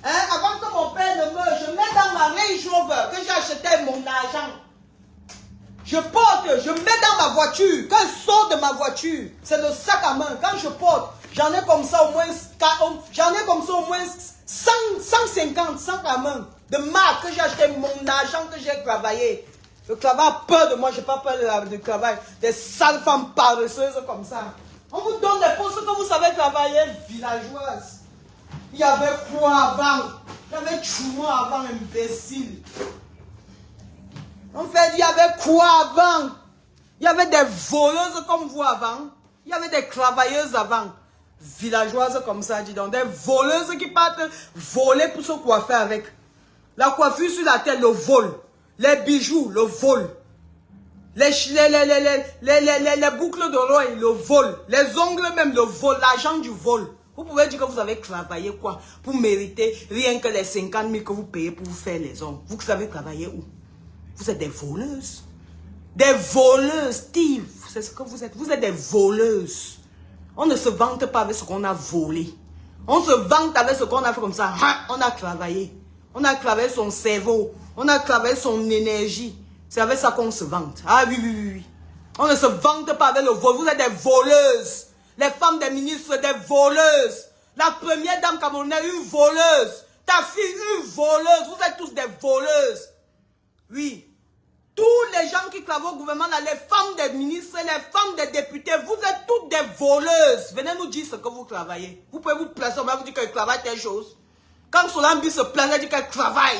hein, avant que mon père ne meure, je mets dans ma Range Rover que j'ai acheté mon argent. Je porte, je mets dans ma voiture. Quand je sors de ma voiture, c'est le sac à main. Quand je porte, j'en ai comme ça au moins 150 sacs à main de marque que j'ai acheté, mon argent que j'ai travaillé. Le travail a peur de moi, je n'ai pas peur du travail. Des sales femmes paresseuses comme ça. On vous donne des postes que vous savez travailler, villageoises. Il y avait quoi avant? Il y avait Choumo avant, imbécile. En fait, il y avait quoi avant? Il y avait des voleuses comme vous avant. Il y avait des travailleuses avant. Villageoises comme ça, dis donc. Des voleuses qui partent voler pour se coiffer avec. La coiffure sur la tête, le vol. Les bijoux, le vol. Les boucles d'oreilles, le vol. Les ongles même, le vol. L'argent du vol. Vous pouvez dire que vous avez travaillé quoi? Pour mériter rien que les 50 000 que vous payez pour vous faire les ongles. Vous savez travailler où? Vous êtes des voleuses. Des voleuses, Steve. C'est ce que vous êtes. Vous êtes des voleuses. On ne se vante pas avec ce qu'on a volé. On se vante avec ce qu'on a fait comme ça. On a travaillé. On a travaillé son cerveau. On a travaillé son énergie. C'est avec ça qu'on se vante. Ah oui. On ne se vante pas avec le vol. Vous êtes des voleuses. Les femmes des ministres, des voleuses. La première dame camerounaise, une voleuse. Ta fille, une voleuse. Vous êtes tous des voleuses. Oui. Tous les gens qui travaillent au gouvernement, là, les femmes des ministres, les femmes des députés, vous êtes toutes des voleuses. Venez nous dire ce que vous travaillez. Vous pouvez vous placer, on va vous dire qu'elle travaille telle chose. Quand Solambi se plaint, elle dit qu'elle travaille.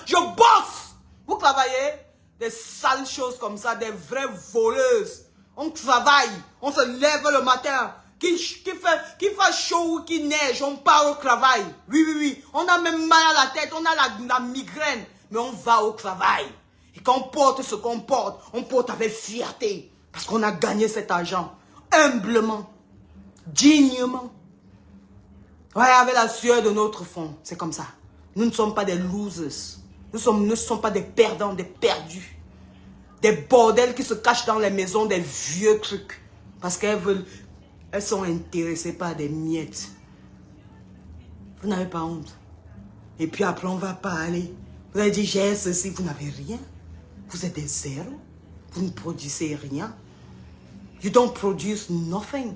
Je bosse. Vous travaillez des sales choses comme ça, des vraies voleuses. On travaille, on se lève le matin. Qu'il fait chaud ou qu'il neige, on part au travail. Oui. On a même mal à la tête, on a la migraine. Mais on va au travail. Et quand on porte ce qu'on porte, on porte avec fierté. Parce qu'on a gagné cet argent. Humblement. Dignement. Ouais, avec la sueur de notre front. C'est comme ça. Nous ne sommes pas des losers. Nous ne sommes pas des perdants, des perdus. Des bordels qui se cachent dans les maisons, des vieux trucs. Parce qu'elles veulent... Elles sont intéressées par des miettes. Vous n'avez pas honte. Et puis après, on va parler. Vous avez dit, j'ai ceci, vous n'avez rien. Vous êtes des zéros. Vous ne produisez rien. You don't produce nothing.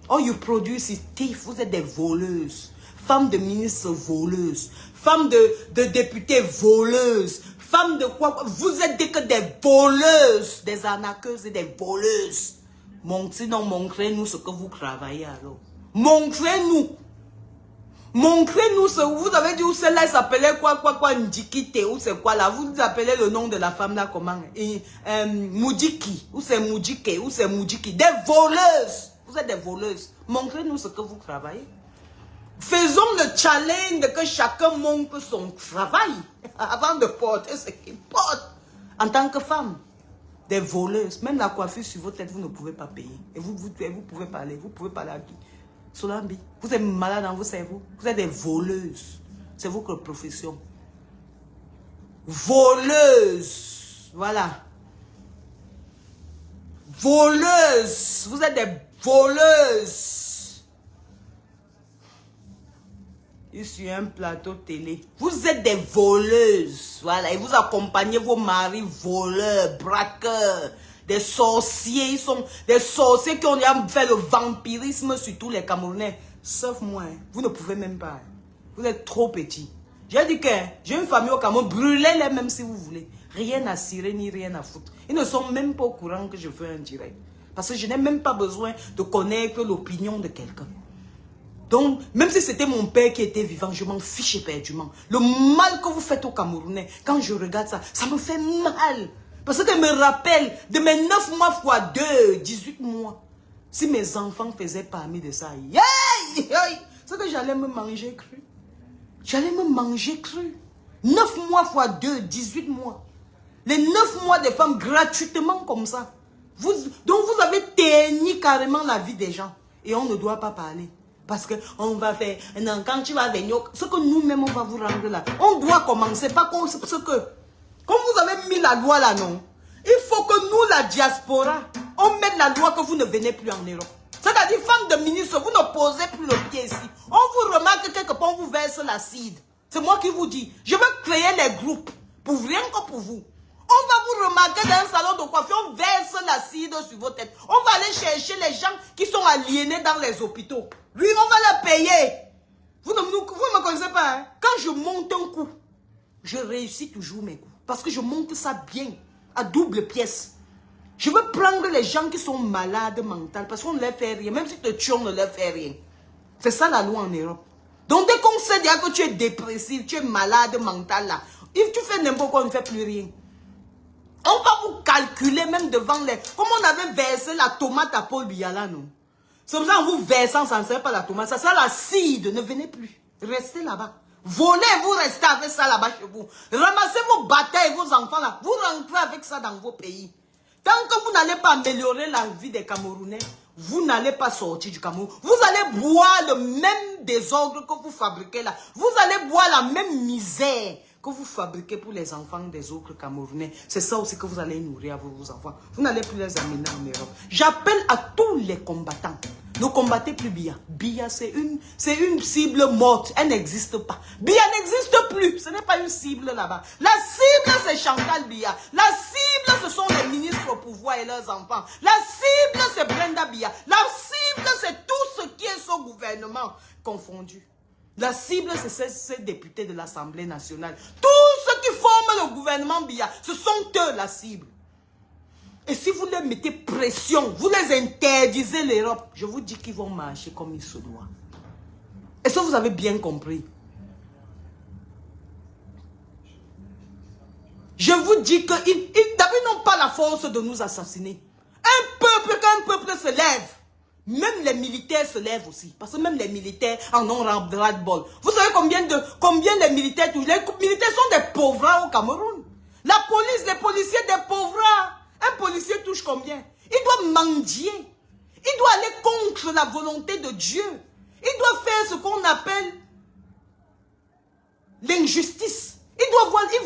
All you produce is thief. Vous êtes des voleuses. Femmes de ministres voleuses. Femmes de députés voleuses. Femmes de quoi? Vous êtes que des voleuses. Des arnaqueuses et des voleuses. Montrez-nous ce que vous travaillez alors. Montrez-nous. Montrez-nous ce que vous avez dit où celle-là s'appelait quoi, Ndikite, ou c'est quoi là? Vous appelez le nom de la femme là comment? Moudjiki, ou c'est Moudjike, ou c'est Moudjiki. Des voleuses. Vous êtes des voleuses. Montrez-nous ce que vous travaillez. Faisons le challenge que chacun montre son travail avant de porter ce qu'il porte en tant que femme. Des voleuses. Même la coiffure sur votre tête, vous ne pouvez pas payer. Et vous pouvez parler. Vous pouvez parler à qui? Solambi, vous êtes malade dans vos cerveaux. Vous êtes des voleuses. C'est votre profession. Voleuses. Voilà. Voleuses. Vous êtes des voleuses. Sur un plateau télé. Vous êtes des voleuses. Voilà. Et vous accompagnez vos maris voleurs, braqueurs, des sorciers. Ils sont des sorciers qui ont fait le vampirisme sur tous les Camerounais. Sauf moi, hein. Vous ne pouvez même pas. Hein. Vous êtes trop petits. J'ai dit que j'ai une famille au Cameroun, brûlez-les même si vous voulez. Rien à cirer ni rien à foutre. Ils ne sont même pas au courant que je fais un direct. Parce que je n'ai même pas besoin de connaître l'opinion de quelqu'un. Donc, même si c'était mon père qui était vivant, je m'en fiche éperdument. Le mal que vous faites aux Camerounais, quand je regarde ça, ça me fait mal. Parce que je me rappelle de mes 9 mois fois 2, 18 mois. Si mes enfants faisaient parmi de ça, c'est que j'allais me manger cru. J'allais me manger cru. 9 mois fois 2, 18 mois. Les 9 mois des femmes gratuitement comme ça. Donc vous avez terni carrément la vie des gens. Et on ne doit pas parler. Parce qu'on va faire, non, quand tu vas venir, ce que nous-mêmes on va vous rendre là. On doit commencer, pas comme ce que, comme vous avez mis la loi là, non. Il faut que nous, la diaspora, on mette la loi que vous ne venez plus en Europe. C'est-à-dire, femme de ministre, vous ne posez plus le pied ici. On vous remarque quelque part, on vous verse l'acide. C'est moi qui vous dis. Je vais créer les groupes, pour rien que pour vous. On va vous remarquer dans un salon de coiffure, on verse l'acide sur vos têtes. On va aller chercher les gens qui sont aliénés dans les hôpitaux. Lui, on va le payer. Vous ne me connaissez pas, hein? Quand je monte un coup, je réussis toujours mes coups. Parce que je monte ça bien, à double pièce. Je veux prendre les gens qui sont malades mentales, parce qu'on ne leur fait rien. Même si te tuent, on ne leur fait rien. C'est ça la loi en Europe. Donc dès qu'on sait déjà que tu es dépressif, tu es malade mental là, if tu fais n'importe quoi, on ne fait plus rien. On va vous calculer même devant les... Comme on avait versé la tomate à Paul Biya là, non? C'est pour ça en vous versant, ça ne sert pas la tomate, ça sert la cidre. Ne venez plus. Restez là-bas. Volez, vous restez avec ça là-bas chez vous. Ramassez vos batailles et vos enfants là. Vous rentrez avec ça dans vos pays. Tant que vous n'allez pas améliorer la vie des Camerounais, vous n'allez pas sortir du Cameroun. Vous allez boire le même désordre que vous fabriquez là. Vous allez boire la même misère que vous fabriquez pour les enfants des autres Camerounais. C'est ça aussi que vous allez nourrir à vos enfants. Vous n'allez plus les amener en Europe. J'appelle à tous les combattants. Ne combattez plus Biya. Biya, c'est une cible morte. Elle n'existe pas. Biya n'existe plus. Ce n'est pas une cible là-bas. La cible, c'est Chantal Biya. La cible, ce sont les ministres au pouvoir et leurs enfants. La cible, c'est Brenda Biya. La cible, c'est tout ce qui est son gouvernement confondu. La cible, c'est ces députés de l'Assemblée nationale. Tous ceux qui forment le gouvernement Biya, ce sont eux la cible. Et si vous leur mettez pression, vous les interdisez l'Europe, je vous dis qu'ils vont marcher comme il se doit. Est-ce que vous avez bien compris? Je vous dis qu'ils n'ont pas la force de nous assassiner. Quand un peuple se lève, même les militaires se lèvent aussi. Parce que même les militaires en ont ras-le-bol. Vous savez combien les militaires touchent? Les militaires sont des pauvres au Cameroun. La police, les policiers, des pauvres. Un policier touche combien? Il doit mendier. Il doit aller contre la volonté de Dieu. Il doit faire ce qu'on appelle l'injustice. Il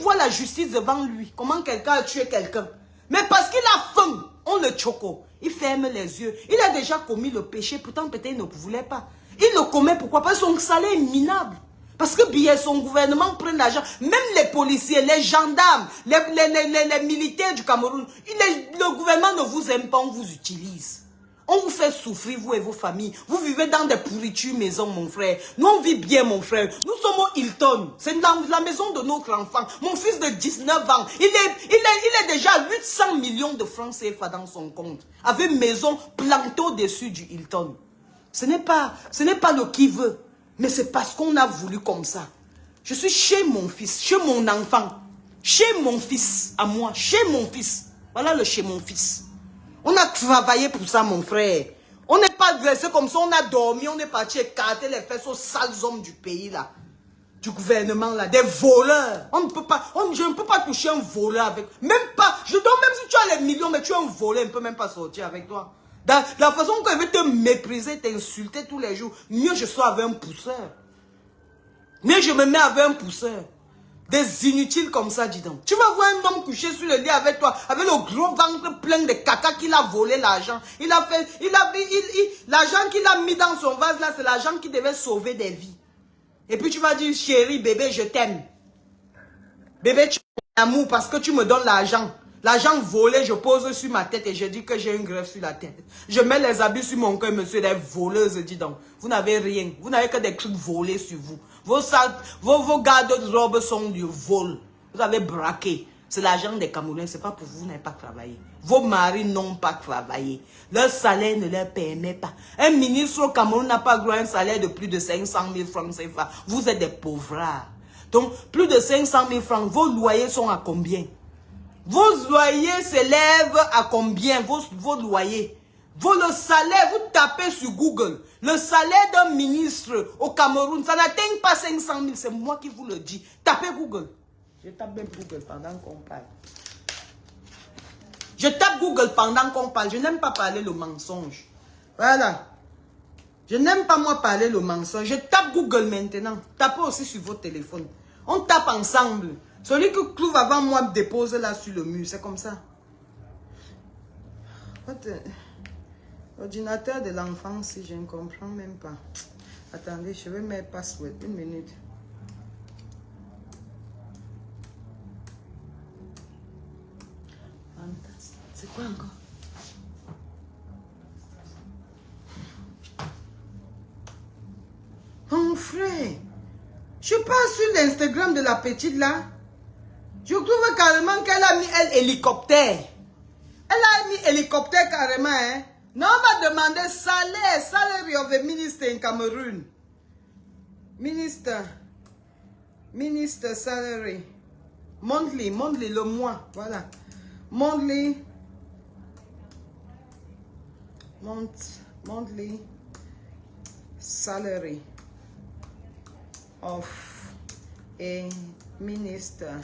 voit la justice devant lui. Comment quelqu'un a tué quelqu'un. Mais parce qu'il a faim, on le choco. Il ferme les yeux. Il a déjà commis le péché. Pourtant, peut-être il ne voulait pas. Il le commet pourquoi? Parce que son salaire est minable. Parce que bien son gouvernement prend l'argent. Même les policiers, les gendarmes, les militaires du Cameroun, le gouvernement ne vous aime pas, on vous utilise. On vous fait souffrir, vous et vos familles. Vous vivez dans des pourritures maisons, mon frère. Nous, on vit bien, mon frère. Nous sommes au Hilton. C'est la maison de notre enfant. Mon fils de 19 ans, il est déjà à 800 millions de francs CFA dans son compte. Avec maison plantée au-dessus du Hilton. Ce n'est pas le qui veut. Mais c'est parce qu'on a voulu comme ça. Je suis chez mon fils, chez mon enfant. Chez mon fils, à moi. Chez mon fils. Voilà le chez mon fils. On a travaillé pour ça, mon frère. On n'est pas dressé comme ça, on a dormi, on est parti écarter les fesses aux sales hommes du pays, là. Du gouvernement, là. Des voleurs. Je ne peux pas toucher un voleur avec... Même si tu as les millions, mais tu es un voleur, on ne peut même pas sortir avec toi. Dans la façon qu'elle veut te mépriser, t'insulter tous les jours, mieux je sois avec un pousseur. Mieux je me mets avec un pousseur. Des inutiles comme ça, dis donc. Tu vas voir un homme couché sur le lit avec toi, avec le gros ventre plein de caca qu'il a volé l'argent. L'argent qu'il a mis dans son vase là, c'est l'argent qui devait sauver des vies. Et puis tu vas dire, chérie, bébé, je t'aime. Bébé, tu m'aimes amour parce que tu me donnes l'argent. L'argent volé, je pose sur ma tête et je dis que j'ai une greffe sur la tête. Je mets les habits sur mon cœur, monsieur, des voleuses, dis donc. Vous n'avez rien. Vous n'avez que des trucs volés sur vous. Vos garde-robes sont du vol. Vous avez braqué. C'est l'argent des Camerounais, c'est pas pour vous, vous n'avez pas travaillé. Vos maris n'ont pas travaillé. Leur salaire ne leur permet pas. Un ministre au Cameroun n'a pas droit à un salaire de plus de 500 000 francs CFA. Vous êtes des pauvres. Donc, plus de 500 000 francs, vos loyers sont à combien? Vos loyers s'élèvent à combien? Vos loyers. Le salaire, vous tapez sur Google, le salaire d'un ministre au Cameroun, ça n'atteint pas 500 000, c'est moi qui vous le dis. Tapez Google. Je tape même Google pendant qu'on parle. Je tape Google pendant qu'on parle. Je n'aime pas parler le mensonge. Voilà. Je n'aime pas moi parler le mensonge. Je tape Google maintenant. Tapez aussi sur votre téléphone. On tape ensemble. Celui qui trouve avant moi me dépose là sur le mur. C'est comme ça. L'ordinateur de l'enfant, si je ne comprends même pas. Attendez, je vais mettre password. Une minute. C'est quoi encore? Mon frère, je passe sur l'Instagram de la petite là. Je trouve carrément qu'elle a mis hélicoptère. Elle a mis hélicoptère carrément, hein. Non, on va demander salaire, salary of a minister in Cameroon. Minister salary. Monthly, le mois, voilà. Monthly salary of a minister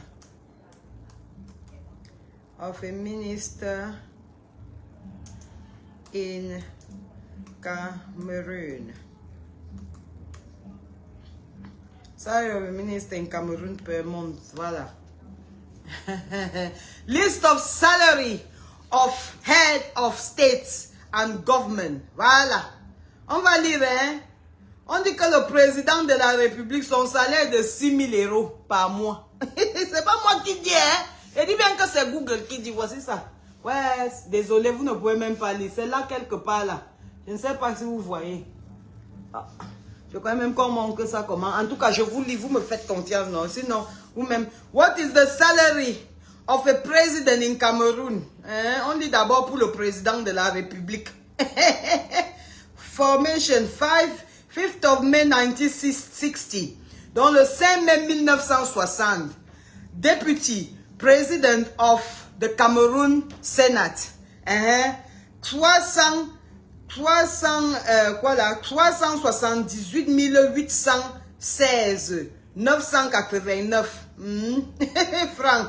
in Cameroon. Salary of a minister in Cameroon per month, voilà. List of salary of head of states and government. Voilà. On va lire, hein. On dit que le président de la République, son salaire est de 6 000 euros par mois. C'est pas moi qui dis, hein. Je dis bien que c'est Google qui dit, voici ça. Ouais, désolé, vous ne pouvez même pas lire. C'est là quelque part là. Je ne sais pas si vous voyez. Ah, je crois même comment que ça comment. En tout cas, je vous lis, vous me faites confiance, non? Sinon, vous-même. What is the salary of a president in Cameroon? Hein? On dit d'abord pour le président de la République. Formation 5th of May 1960. Dans le 5 mai 1960. Deputy President of the Cameroon Senate. 378 816 989 francs.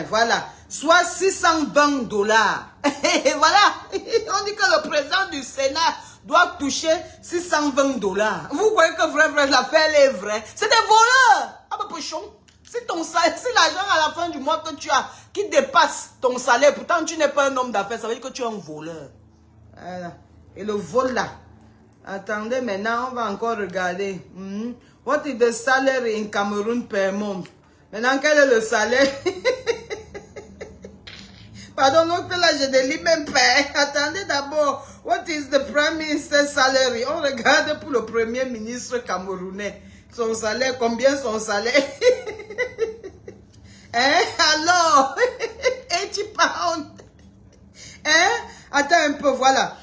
Voilà. Soit 620 dollars. Voilà. On dit que le président du Sénat doit toucher 620 dollars. Vous voyez que vrai, l'affaire est vraie. C'est des voleurs. Ah bah pochon. C'est ton salaire, c'est l'argent à la fin du mois que tu as qui dépasse ton salaire. Pourtant, tu n'es pas un homme d'affaires. Ça veut dire que tu es un voleur. Voilà. Et le vol là. Attendez, maintenant, on va encore regarder. What is the salary in Cameroon per month? Maintenant, quel est le salaire? Pardon, donc là, je ne lis même pas. Attendez d'abord. What is the prime minister's salary? On regarde pour le premier ministre camerounais. Son salaire, combien son salaire? Hein? Alors, 80 pounds. Hein? Attends un peu, voilà.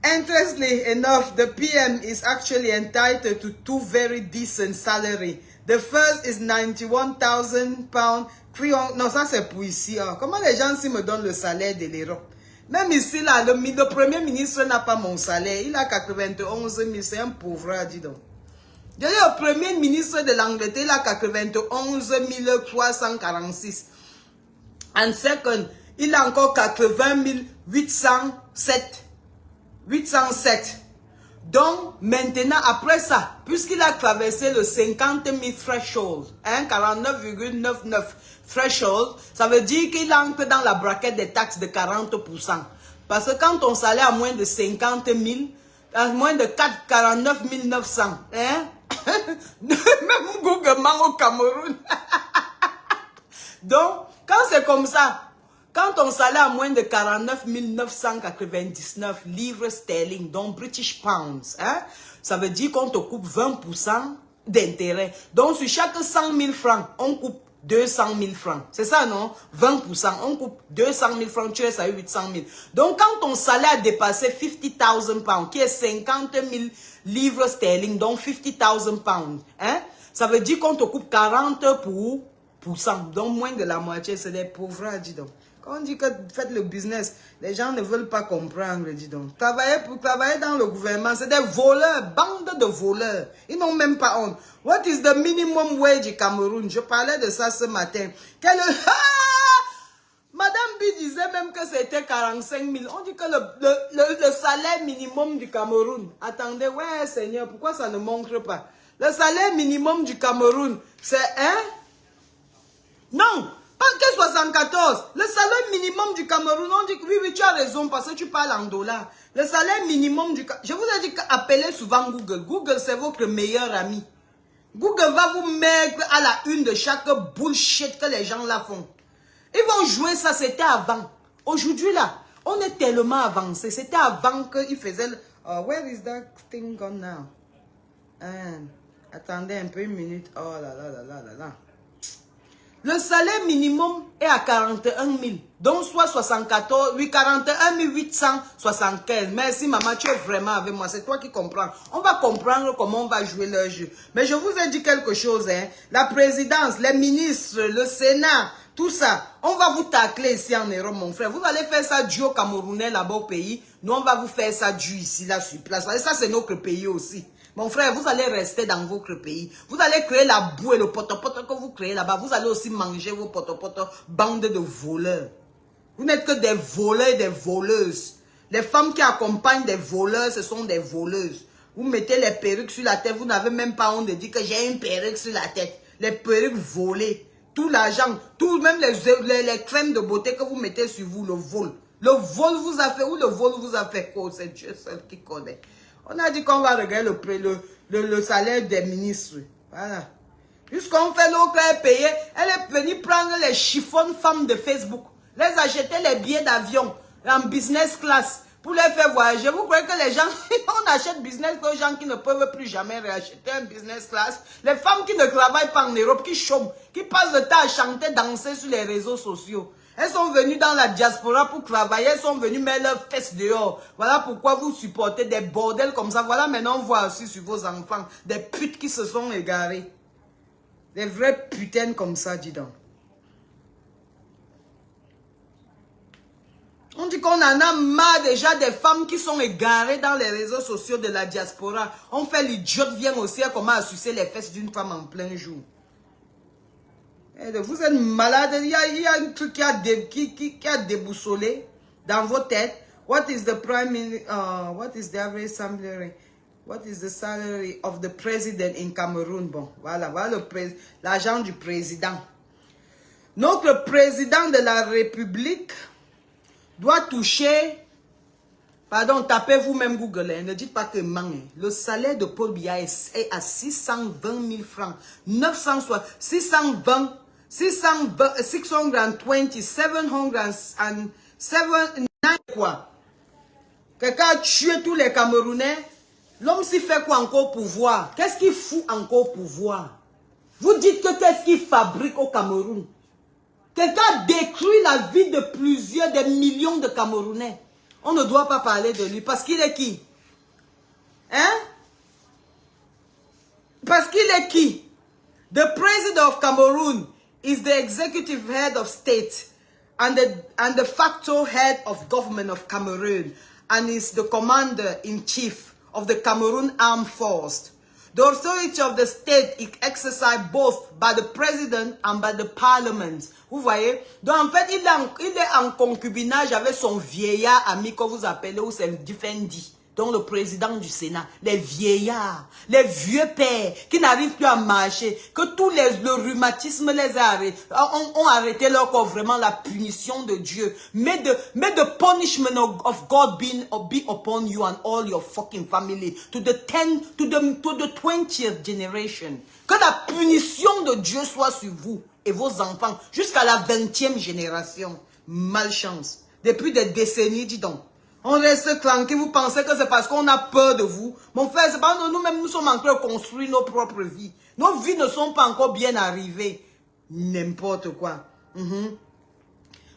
Interestingly enough, the PM is actually entitled to two very decent salary. The first is 91,000 pounds. Non, ça c'est pour ici. Hein. Comment les gens ici me donnent le salaire de l'Europe? Même ici, là, le premier ministre n'a pas mon salaire. Il a 91 000. C'est un pauvre, dis donc. Je dis le premier ministre de l'Angleterre, il a 91 346. En second, il a encore 80 807. Donc, maintenant, après ça, puisqu'il a traversé le 50 000 threshold, 49,99 threshold, ça veut dire qu'il entre dans la braquette des taxes de 40%. Parce que quand ton salaire a moins de 50 000, à moins de 49 900, hein? Même Google au Cameroun. Donc, quand c'est comme ça, Quand ton salaire a moins de 49 999 livres sterling, donc British Pounds, hein, ça veut dire qu'on te coupe 20% d'intérêt. Donc sur chaque 100 000 francs, on coupe 200 000 francs. C'est ça, non? 20%, on coupe 200 000 francs, tu es à 800 000. Donc quand ton salaire a dépassé 50 000 pounds, qui est 50 000 livres sterling, donc 50 000 pounds, hein, ça veut dire qu'on te coupe 40%. Donc moins de la moitié, c'est des pauvres, dis donc. Quand on dit que faites le business, les gens ne veulent pas comprendre, dis donc. Travailler dans le gouvernement, c'est des voleurs, bande de voleurs. Ils n'ont même pas honte. What is the minimum wage du Cameroun? Je parlais de ça ce matin. Madame B disait même que c'était 45 000. On dit que le salaire minimum du Cameroun. Attendez, ouais Seigneur, pourquoi ça ne montre pas? Le salaire minimum du Cameroun, c'est non, pas que 74. Le salaire minimum du Cameroun, on dit que oui, tu as raison parce que tu parles en dollars. Le salaire minimum du Cameroun, je vous ai dit qu'appelez souvent Google. Google, c'est votre meilleur ami. Google va vous mettre à la une de chaque bullshit que les gens là font. Ils vont jouer ça, c'était avant. Aujourd'hui là, on est tellement avancé. C'était avant qu'ils faisaient le... where is that thing gone now? Attendez un peu, une minute. Oh là là là là là là. Le salaire minimum est à 41 000. Donc soit 74, oui, 41 875. Merci maman, tu es vraiment avec moi. C'est toi qui comprends. On va comprendre comment on va jouer leur jeu. Mais je vous ai dit quelque chose. Hein. La présidence, les ministres, le Sénat, tout ça. On va vous tacler ici en Europe, mon frère. Vous allez faire ça du au Camerounais là-bas au pays. Nous, on va vous faire ça du ici, là, sur place. Et ça, c'est notre pays aussi. Mon frère, vous allez rester dans votre pays. Vous allez créer la boue et le potopoto que vous créez là-bas. Vous allez aussi manger vos potopoto, bande de voleurs. Vous n'êtes que des voleurs et des voleuses. Les femmes qui accompagnent des voleurs, ce sont des voleuses. Vous mettez les perruques sur la tête. Vous n'avez même pas honte de dire que j'ai une perruque sur la tête. Les perruques volées. Tout l'argent, tout même les crèmes de beauté que vous mettez sur vous, le vol. Le vol vous a fait, ou le vol vous a fait quoi? C'est Dieu seul qui connaît. On a dit qu'on va regarder le salaire des ministres. Voilà. Jusqu'on fait l'autre, elle est payée. Elle est venue prendre les chiffons femmes de Facebook. Les acheter les billets d'avion en business class pour les faire voyager. Vous croyez que les gens, on achète business aux gens qui ne peuvent plus jamais réacheter un business class. Les femmes qui ne travaillent pas en Europe, qui chôment, qui passent le temps à chanter, danser sur les réseaux sociaux. Elles sont venues dans la diaspora pour travailler, elles sont venues mettre leurs fesses dehors. Voilà pourquoi vous supportez des bordels comme ça. Voilà maintenant on voit aussi sur vos enfants des putes qui se sont égarées. Des vraies putaines comme ça, dis donc. On dit qu'on en a marre déjà des femmes qui sont égarées dans les réseaux sociaux de la diaspora. On fait l'idiote, vient aussi à comment sucer les fesses d'une femme en plein jour. Vous êtes malade, il y a un truc qui a déboussolé dans vos têtes. What is the what is the average salary? What is the salary of the president in Cameroon? Bon, voilà l'argent du président. Notre président de la République doit toucher, pardon, tapez vous-même Google, hein, ne dites pas que manque. Le salaire de Paul Biya est à 620 000 francs. 620, 707 quoi. Quelqu'un a tué tous les Camerounais. L'homme s'y fait quoi encore pouvoir? Qu'est-ce qu'il fout encore pouvoir? Vous dites que qu'est-ce qu'il fabrique au Cameroun? Quelqu'un a détruit la vie de plusieurs, des millions de Camerounais. On ne doit pas parler de lui parce qu'il est qui? Hein? Parce qu'il est qui? The president of Cameroon is the executive head of state and the de facto head of government of Cameroon and is the commander-in-chief of the Cameroon Armed Force. The authority of the state is exercised both by the president and by the parliament. Vous voyez? Donc en fait, il est en concubinage avec son vieillard ami que vous appelez ou c'est Diffendi. Donc le président du Sénat, les vieillards, les vieux pères qui n'arrivent plus à marcher, que tous le rhumatisme les a arrêtés, ont arrêté leur corps, vraiment la punition de Dieu. May the punishment of God be upon you and all your fucking family to the 20th generation. Que la punition de Dieu soit sur vous et vos enfants jusqu'à la 20e génération. Malchance. Depuis des décennies, dis donc. On reste tranquille, vous pensez que c'est parce qu'on a peur de vous. Mon frère, c'est pas nous-mêmes, nous sommes en train de construire nos propres vies. Nos vies ne sont pas encore bien arrivées. N'importe quoi.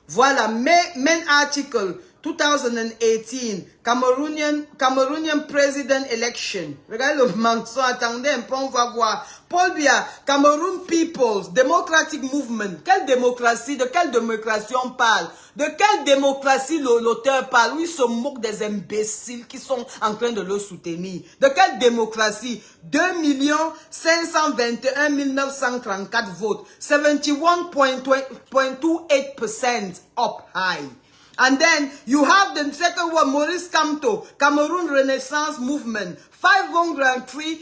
Voilà, main article 2018, Cameroonian President Election. Regardez le mensonge, attendez un peu, on va voir. Paul Biya, Cameroon People's Democratic Movement. Quelle démocratie? De quelle démocratie on parle? De quelle démocratie l'auteur parle? Oui, il se moque des imbéciles qui sont en train de le soutenir. De quelle démocratie? 2 521 934 votes. 71.28% up high. And then you have the second one, Maurice Kamto, Cameroon Renaissance Movement, 384,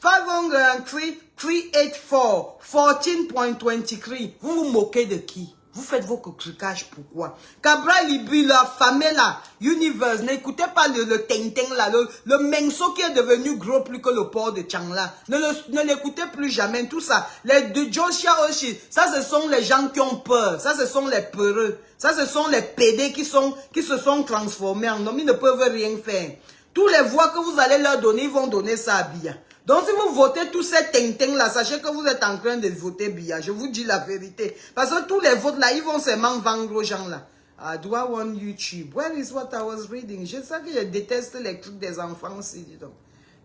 14.23. Vous vous moquez de qui? Vous faites vos coquelicots, pourquoi? Cabral Libi, la Famela, Universe, n'écoutez pas le ting-ting là, le menso qui est devenu gros plus que le port de Changla. Ne l'écoutez plus jamais, tout ça. Les de Joshua Oshi, ça ce sont les gens qui ont peur, ça ce sont les peureux, ça ce sont les PD qui se sont transformés en hommes, ils ne peuvent rien faire. Tous les voix que vous allez leur donner, ils vont donner ça à Biya. Donc si vous votez tous ces ting-ting là, sachez que vous êtes en train de voter Biya. Je vous dis la vérité. Parce que tous les votes là, ils vont seulement vendre aux gens là. Do I want YouTube? Where is what I was reading? Je sais que je déteste les trucs des enfants aussi, dis donc.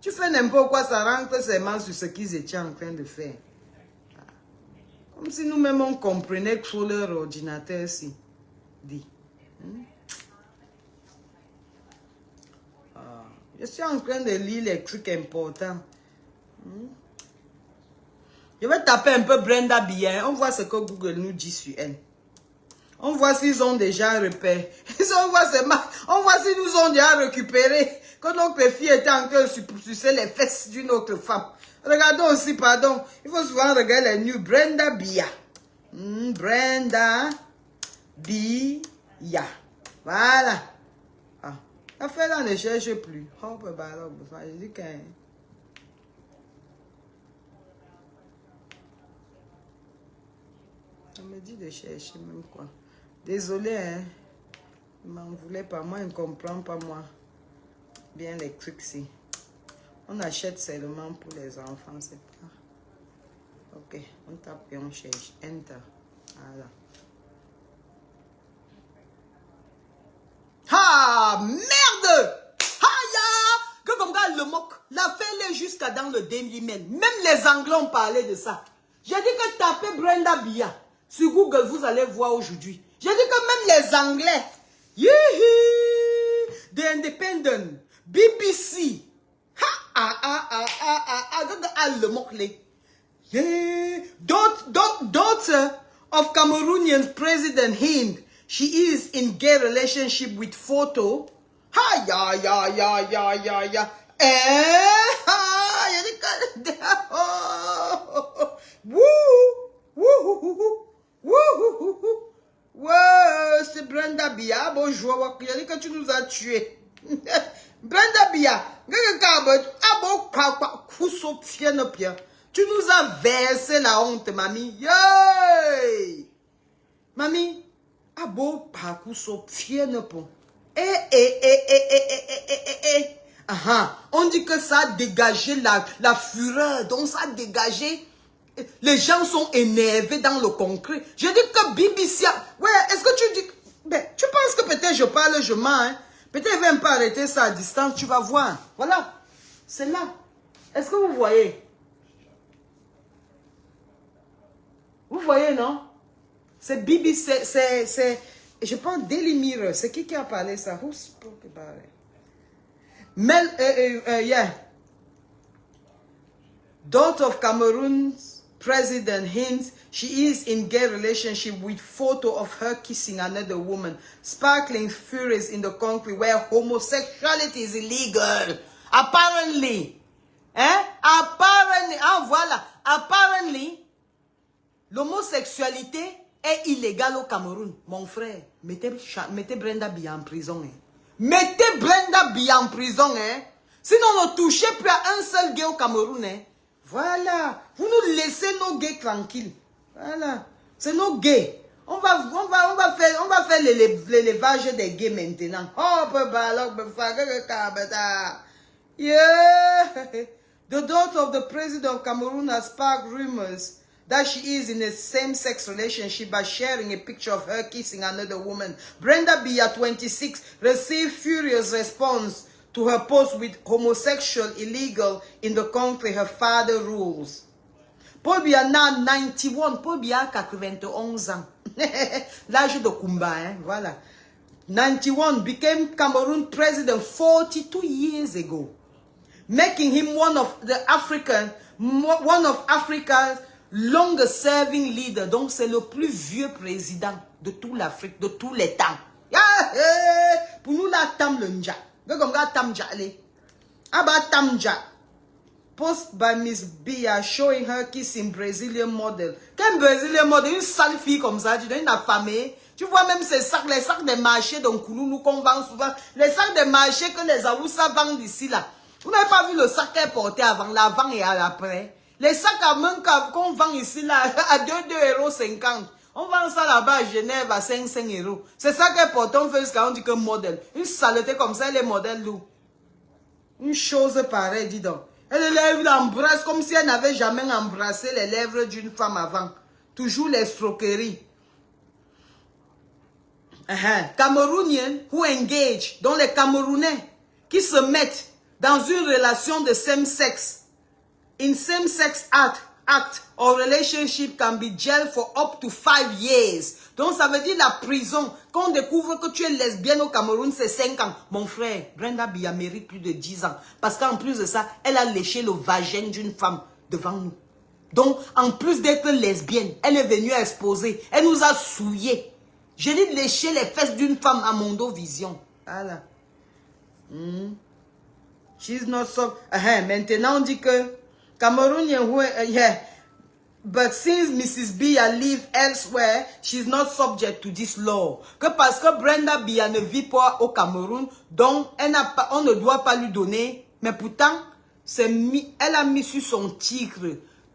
Tu fais n'importe quoi, ça rentre seulement sur ce qu'ils étaient en train de faire. Comme si nous-mêmes on comprenait trop leur ordinateur si. Dit. Je suis en train de lire les trucs importants. Je vais taper un peu Brenda Biya. On voit ce que Google nous dit sur elle. On voit s'ils ont déjà repéré. On voit s'ils nous ont déjà récupéré. Quand notre fille était en train de sucer les fesses d'une autre femme. Regardons aussi, pardon. Il faut souvent regarder les news. Brenda Biya. Brenda Biya. Voilà. La fille là ne cherche plus. Je dis que... On me dit de chercher même quoi. Désolé, hein. Il m'en voulait pas. Moi, il ne comprend pas moi. Bien les trucs ici. On achète seulement pour les enfants, c'est pas... Ok, on tape et on cherche. Enter. Voilà. Ah, merde! Que comme ça, elle le moque. La fait jusqu'à dans le Daily Mail. Même les Anglais ont parlé de ça. J'ai dit que tapez Brenda Biya sur Google, vous allez voir aujourd'hui. J'ai dit que même les Anglais, The Independent, BBC, elle le moque. Daughter of Cameroonian President Hind, she is in gay relationship with photo. C'est Brenda Biya. Bonjour. J'ai dit que tu nous as tués. Brenda Biya. Tu nous as versé la honte, mamie. Yay! Mamie. Abo pakuso fienne po. On dit que ça a dégagé la fureur, donc ça a dégagé. Les gens sont énervés dans le concret. Je dis que BBC... Ouais, est-ce que tu dis... Ben, tu penses que peut-être je parle, je mens, hein? Peut-être il va même pas arrêter ça à distance, tu vas voir. Voilà, c'est là. Est-ce que vous voyez? Vous voyez, non? C'est BBC, c'est... Je pense Daily Mirror. C'est qui a parlé ça? Who spoke about it? Yeah. Daughter of Cameroon's President Hind, she is in gay relationship with photo of her kissing another woman, sparkling furious in the country where homosexuality is illegal. Apparently. Hein? Apparently. Ah, voilà. Apparently, l'homosexualité est illégale au Cameroun. Mon frère, mettez Brenda Biya en prison. Hein. Mettez Brenda Biya en prison. Hein. Sinon, ne touchez plus à un seul gay au Cameroun. Hein. Voilà. Vous nous laissez nos gays tranquilles. Voilà. C'est nos gays. On va faire l'élevage des gays maintenant. Oh, yeah. The daughter of the president of Cameroon has sparked rumors that she is in a same-sex relationship by sharing a picture of her kissing another woman. Brenda Biya, 26, received furious response to her post with homosexual illegal in the country her father rules. Paul Biya now 91, Paul Biya 91 ans. L'âge de Kumba, hein, voilà. 91 became Cameroon president 42 years ago, making him one of Africa's longest serving leader. Donc c'est le plus vieux président de toute l'Afrique, de tous les temps. Pour nous là, tam le nja. Comme ça, tam jale. Aba tam ja. Post by Miss Biya showing her kissing Brazilian model. Quel Brazilian model? Une sale fille comme ça, tu donnes une affamée. Tu vois même ces sacs, les sacs des marchés dont Kouloulou qu'on vend souvent. Les sacs des marchés que les Aoussa vendent ici là. Vous n'avez pas vu le sac qu'elle portait avant, l'avant et à l'après. Les sacs à main qu'on vend ici là à 2,50 €. On vend ça là-bas à Genève à 5 €. C'est ça qu'elle porte, on fait jusqu'à on dit que modèle. Une saleté comme ça, elle est modèle d'où? Une chose pareille, dis donc. Elle l'embrasse comme si elle n'avait jamais embrassé les lèvres d'une femme avant. Toujours l'escroquerie. Camerouniens who engage, dont les Camerounais qui se mettent dans une relation de same-sex. In same-sex act or relationship can be jailed for up to 5 years. Donc ça veut dire la prison. Quand on découvre que tu es lesbienne au Cameroun, c'est 5 ans. Mon frère, Brenda Biya mérite plus de 10 ans. Parce qu'en plus de ça, elle a léché le vagin d'une femme devant nous. Donc, en plus d'être lesbienne, elle est venue exposer. Elle nous a souillés. J'ai dit lécher les fesses d'une femme à Mondo Vision. Voilà. She's not so... Maintenant, on dit que Camerounien, yeah. But since Mrs. Biya lives elsewhere, she's not subject to this law. Que parce que Brenda Biya ne vit pas au Cameroun, donc on ne doit pas lui donner. Mais pourtant, elle a mis sur son titre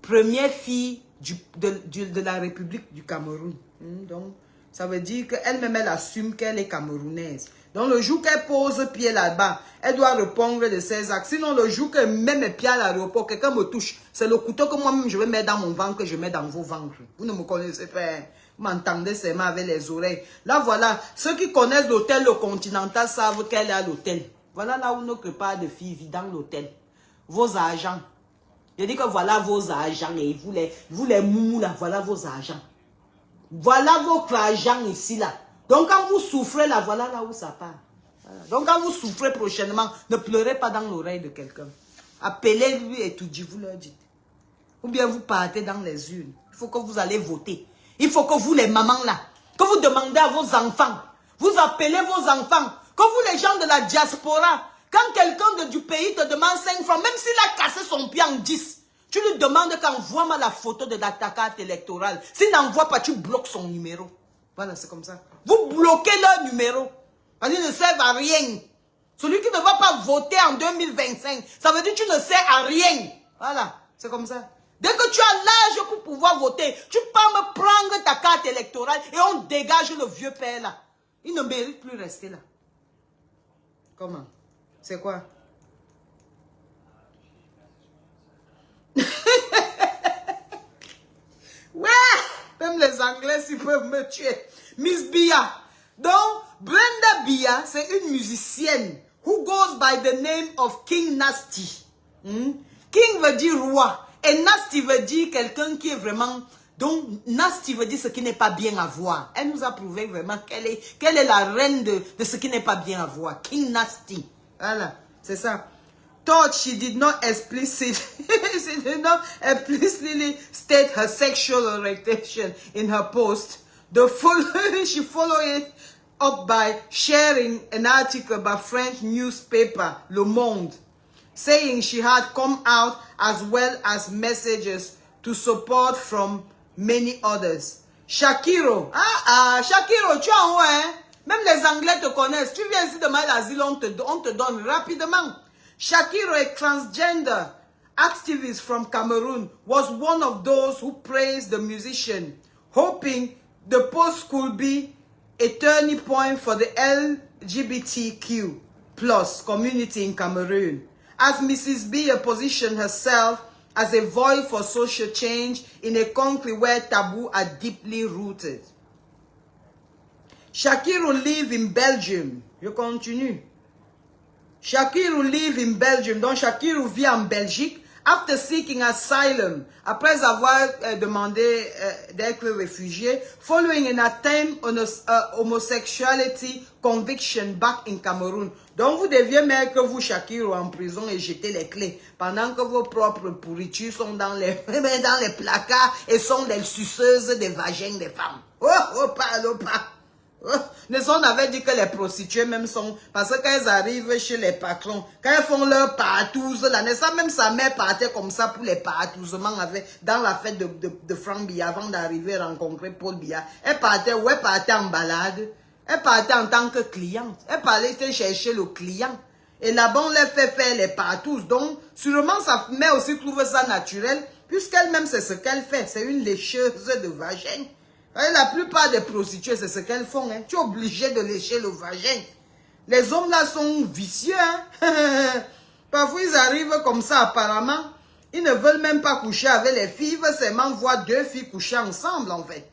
première fille de la République du Cameroun. Donc, ça veut dire qu'elle-même, elle assume qu'elle est camerounaise. Donc, le jour qu'elle pose pied là-bas, elle doit répondre de ses actes. Sinon, le jour qu'elle met mes pieds à l'aéroport, quelqu'un me touche. C'est le couteau que moi-même, je vais mettre dans mon ventre, que je mets dans vos ventres. Vous ne me connaissez pas. Vous m'entendez seulement avec les oreilles. Là, voilà. Ceux qui connaissent l'hôtel Le Continental savent qu'elle est à l'hôtel. Voilà là où nos pas de filles vivent dans l'hôtel. Vos agents. Je dis que voilà vos agents. Et vous les moumous là, voilà vos agents. Voilà votre agent ici là. Donc quand vous souffrez là, voilà là où ça part. Voilà. Donc quand vous souffrez prochainement, ne pleurez pas dans l'oreille de quelqu'un. Appelez-lui et tout dit, vous leur dites. Ou bien vous partez dans les urnes. Il faut que vous allez voter. Il faut que vous les mamans là, que vous demandez à vos enfants. Vous appelez vos enfants. Que vous les gens de la diaspora, quand quelqu'un du pays te demande 5 francs, même s'il a cassé son pied en 10, tu lui demandes qu'envoie-moi la photo de ta carte électorale. S'il n'envoie pas, tu bloques son numéro. Voilà, c'est comme ça. Vous bloquez leur numéro. Parce qu'ils ne servent à rien. Celui qui ne va pas voter en 2025, ça veut dire que tu ne sers à rien. Voilà, c'est comme ça. Dès que tu as l'âge pour pouvoir voter, tu peux me prendre ta carte électorale et on dégage le vieux père là. Il ne mérite plus rester là. Comment? C'est quoi? Ouais, même les Anglais, s'ils peuvent me tuer. Miss Biya. Donc, Brenda Biya, c'est une musicienne who goes by the name of King Nasty. King veut dire roi. Et Nasty veut dire quelqu'un qui est vraiment... Donc, Nasty veut dire ce qui n'est pas bien à voir. Elle nous a prouvé vraiment qu'elle est la reine de ce qui n'est pas bien à voir. King Nasty. Voilà, c'est ça. Thought she did not explicitly state her sexual orientation in her post. She followed it up by sharing an article by French newspaper Le Monde, saying she had come out as well as messages to support from many others. Shakiro, Shakiro, tu es en haut, hein? Même les Anglais te connaissent. Tu viens ici demander l'asile, on te donne rapidement. Shakiro, a transgender activist from Cameroon, was one of those who praised the musician, hoping the post could be a turning point for the LGBTQ plus community in Cameroon, as Mrs. B positioned herself as a voice for social change in a country where taboos are deeply rooted. Shakirou live in Belgium. Je continue. Shakirou live in Belgium. Donc Shakirou vit en Belgique after seeking asylum, après avoir demandé d'être réfugié, following an attempt on homosexuality conviction back in Cameroon. Donc vous deviez mettre vous Shakirou en prison et jeter les clés, pendant que vos propres pourritures sont dans les placards et sont des suceuses des vagins des femmes. Oh, pas. On avait dit que les prostituées même sont, parce que quand elles arrivent chez les patrons, quand elles font leur partouze, la naissance, même sa mère partait comme ça pour les partouzements dans la fête de Franck Biya, avant d'arriver à rencontrer Paul Biya. Elle partait en balade, elle partait en tant que cliente, elle partait chercher le client. Et là-bas, on les fait faire les partouzes. Donc, sûrement, sa mère aussi trouve ça naturel, puisqu'elle-même, c'est ce qu'elle fait. C'est une lécheuse de vagin. La plupart des prostituées, c'est ce qu'elles font. Hein. Tu es obligé de lécher le vagin. Les hommes là sont vicieux. Hein. Parfois, ils arrivent comme ça apparemment. Ils ne veulent même pas coucher avec les filles. Ils veulent seulement voir deux filles coucher ensemble en fait.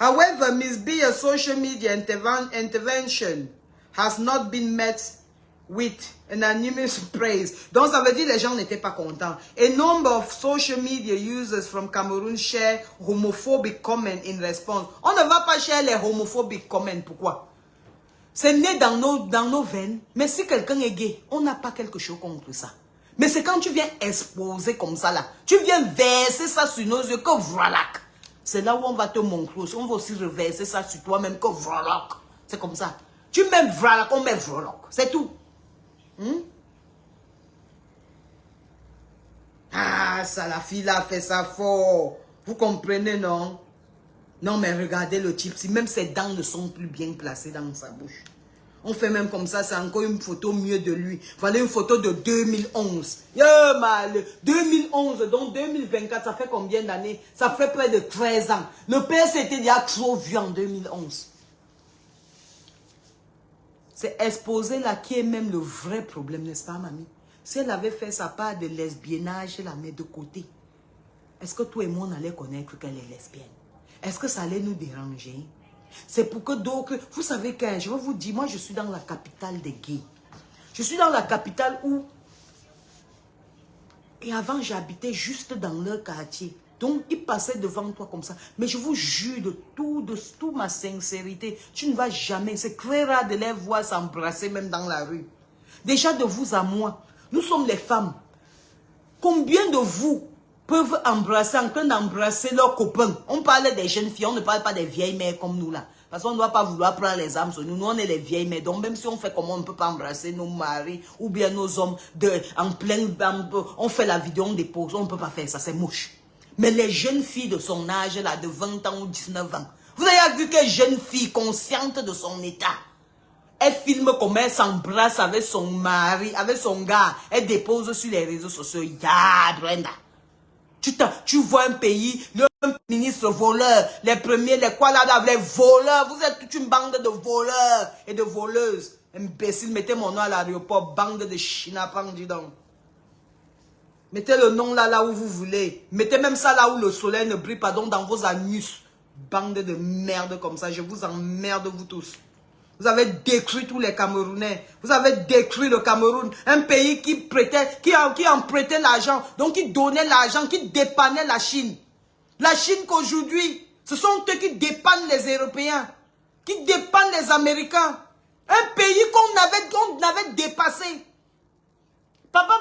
However, Miss B's social media intervention has not been met with unanimous praise. Donc ça veut dire que les gens n'étaient pas contents. A number of social media users from Cameroon share homophobic comments in response. On ne va pas share les homophobic comments. Pourquoi? C'est né dans nos veines. Mais si quelqu'un est gay, on n'a pas quelque chose contre ça. Mais c'est quand tu viens exposer comme ça là, tu viens verser ça sur nos yeux que voilà. C'est là où on va te montrer. On va aussi reverser ça sur toi-même que voilà. C'est comme ça. Tu mets voilà, on met voilà. C'est tout. Ah, ça, la fille là fait ça fort. Vous comprenez, non? Non, mais regardez le type. Si même ses dents ne sont plus bien placées dans sa bouche. On fait même comme ça, c'est encore une photo mieux de lui. Voilà une photo de 2011. Mal. 2011, donc 2024, ça fait combien d'années? Ça fait près de 13 ans. Le père s'était déjà trop vieux en 2011. C'est exposer là qui est même le vrai problème, n'est-ce pas, mamie? Si elle avait fait sa part de lesbiennage, elle la met de côté. Est-ce que toi et moi, on allait connaître qu'elle est lesbienne? Est-ce que ça allait nous déranger? C'est pour que d'autres... Vous savez que, je vais vous dire, moi, je suis dans la capitale des gays. Je suis dans la capitale où... Et avant, j'habitais juste dans leur quartier. Donc, ils passaient devant toi comme ça. Mais je vous jure de toute ma sincérité, tu ne vas jamais... C'est très rare de les voir s'embrasser même dans la rue. Déjà, de vous à moi, nous sommes les femmes. Combien de vous peuvent embrasser, en train d'embrasser leurs copains? On parle des jeunes filles, on ne parle pas des vieilles mères comme nous là. Parce qu'on ne doit pas vouloir prendre les âmes sur nous. Nous, on est les vieilles mères. Donc, même si on fait comment, on ne peut pas embrasser nos maris ou bien nos hommes en plein... On fait la vidéo, on dépose. On ne peut pas faire ça, c'est moche. Mais les jeunes filles de son âge, là, de 20 ans ou 19 ans, vous avez vu que jeune fille consciente de son état, elle filme comment elle s'embrasse avec son mari, avec son gars, elle dépose sur les réseaux sociaux. Ya, Brenda. Tu vois un pays, le ministre voleur, les premiers, les quoi là, les voleurs, vous êtes toute une bande de voleurs et de voleuses. Imbécile, mettez mon nom à l'aéroport, bande de chinapang, dis donc. Mettez le nom là où vous voulez. Mettez même ça là où le soleil ne brille pas, donc dans vos anus. Bande de merde comme ça, je vous emmerde vous tous. Vous avez détruit tous les Camerounais. Vous avez détruit le Cameroun. Un pays qui prêtait, qui en prêtait l'argent. Donc qui donnait l'argent, qui dépannait la Chine. La Chine qu'aujourd'hui, ce sont eux qui dépannent les Européens. Qui dépannent les Américains. Un pays qu'on avait dépassé. Papa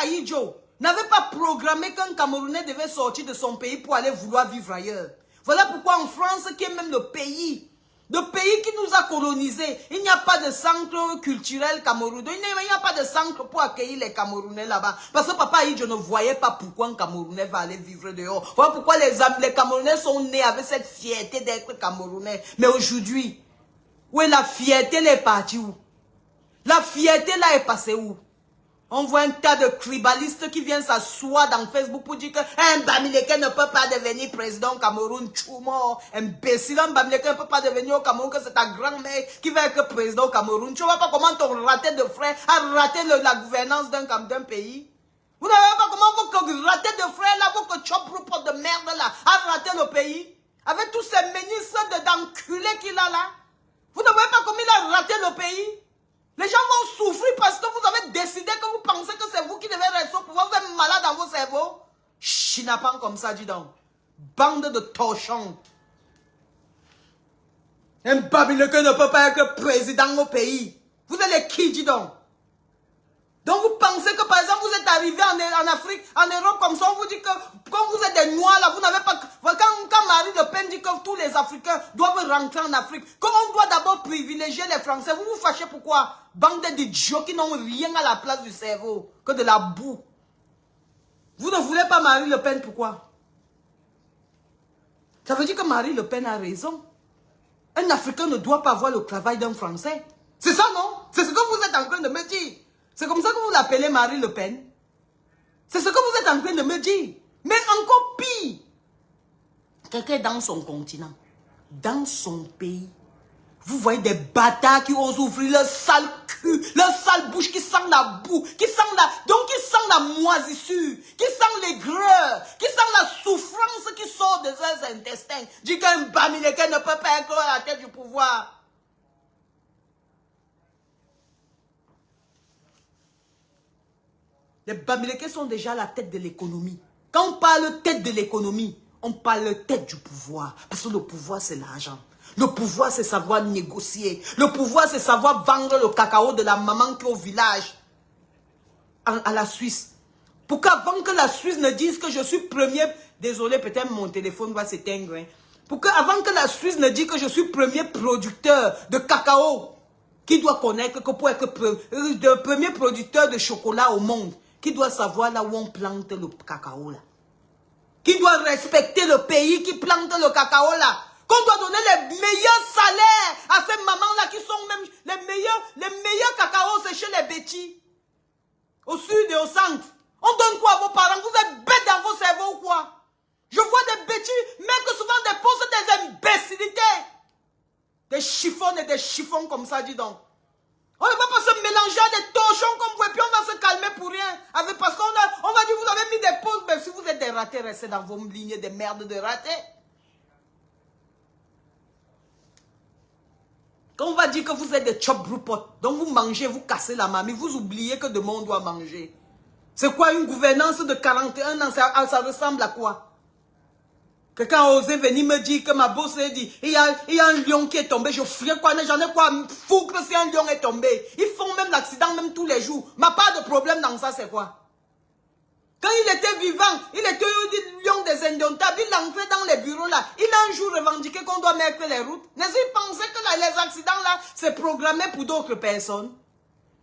Ahidjo n'avait pas programmé qu'un Camerounais devait sortir de son pays pour aller vouloir vivre ailleurs. Voilà pourquoi en France, qui est même le pays qui nous a colonisés, il n'y a pas de centre culturel camerounais, il n'y a pas de centre pour accueillir les Camerounais là-bas. Parce que Papa Ahidjo ne voyait pas pourquoi un Camerounais va aller vivre dehors. Voilà pourquoi les Camerounais sont nés avec cette fierté d'être Camerounais. Mais aujourd'hui, où est la fierté, elle est partie où? La fierté là est passée où? On voit un tas de tribalistes qui viennent s'asseoir dans Facebook pour dire qu'un Bamileke ne peut pas devenir président au Cameroun. Tchoumo, imbécile, un Bamileke ne peut pas devenir au Cameroun, que c'est ta grand-mère qui va être président au Cameroun. Tu ne vois pas comment ton raté de frère a raté la gouvernance d'un pays? Vous n'avez pas comment votre raté de frère là, votre chop de merde là, a raté le pays? Avec tous ces ministres d'enculés qu'il a là. Vous ne voyez pas comment il a raté le pays? Les gens vont souffrir parce que vous avez décidé que vous pensez que c'est vous qui devez rester au pouvoir. Vous êtes malade dans vos cerveaux. Chinapan comme ça, dis donc. Bande de torchons. Un Bamileke ne peut pas être président au pays. Vous êtes les qui, dis donc? Donc vous pensez que par exemple vous êtes arrivé en Afrique, en Europe comme ça, on vous dit que quand vous êtes des noirs là, vous n'avez pas... Quand Marine Le Pen dit que tous les Africains doivent rentrer en Afrique, comme on doit d'abord privilégier les Français, vous vous fâchez pourquoi? Bande d'idiots qui n'ont rien à la place du cerveau, que de la boue. Vous ne voulez pas Marine Le Pen, pourquoi? Ça veut dire que Marine Le Pen a raison. Un Africain ne doit pas avoir le travail d'un Français. C'est ça, non? C'est ce que vous êtes en train de me dire. C'est comme ça que vous l'appelez Marine Le Pen. C'est ce que vous êtes en train de me dire. Mais encore pire. Quelqu'un dans son continent, dans son pays, vous voyez des bâtards qui osent ouvrir leur sale cul, leur sale bouche qui sent la boue, qui sent la moisissure, qui sent l'aigreur, qui sent la souffrance qui sort de leurs intestins. Dit qu'un Bamileke ne peut pas être à la tête du pouvoir. Les Bamileke sont déjà à la tête de l'économie. Quand on parle tête de l'économie, on parle tête du pouvoir. Parce que le pouvoir, c'est l'argent. Le pouvoir, c'est savoir négocier. Le pouvoir, c'est savoir vendre le cacao de la maman qui est au village. À la Suisse. Pour qu'avant que la Suisse ne dise que je suis premier... Désolé, peut-être mon téléphone va s'éteindre. Hein. Pour qu'avant que la Suisse ne dise que je suis premier producteur de cacao, qui doit connaître que pour être le premier producteur de chocolat au monde, qui doit savoir là où on plante le cacao là. Qui doit respecter le pays qui plante le cacao là. Qu'on doit donner les meilleurs salaires à ces mamans-là qui sont même les meilleurs cacao, c'est chez les Betty. Au sud et au centre. On donne quoi à vos parents? Vous êtes bêtes dans vos cerveaux ou quoi? Je vois des Betty mettre souvent des postes des imbécilités. Des chiffons et des chiffons comme ça, dis donc. On ne va pas se mélanger à des torchons comme vous et puis on va se calmer pour rien. Parce qu'on va dire vous avez mis des pauses, mais si vous êtes des ratés, restez dans vos lignées de merde de ratés. Quand on va dire que vous êtes des chop broupot, donc vous mangez, vous cassez la mamie, vous oubliez que demain on doit manger. C'est quoi une gouvernance de 41 ans? Ça ressemble à quoi? Quelqu'un a osé venir me dire que ma bosse a dit, il y a un lion qui est tombé, je ferai quoi? J'en ai quoi foutre si un lion est tombé? Ils font même l'accident même tous les jours. Ma part de problème dans ça, c'est quoi? Quand il était vivant, il était le lion des indomptables, il entrait dans les bureaux là. Il a un jour revendiqué qu'on doit mettre les routes. N'est-ce qu'il pensait que là, les accidents là, c'est programmé pour d'autres personnes?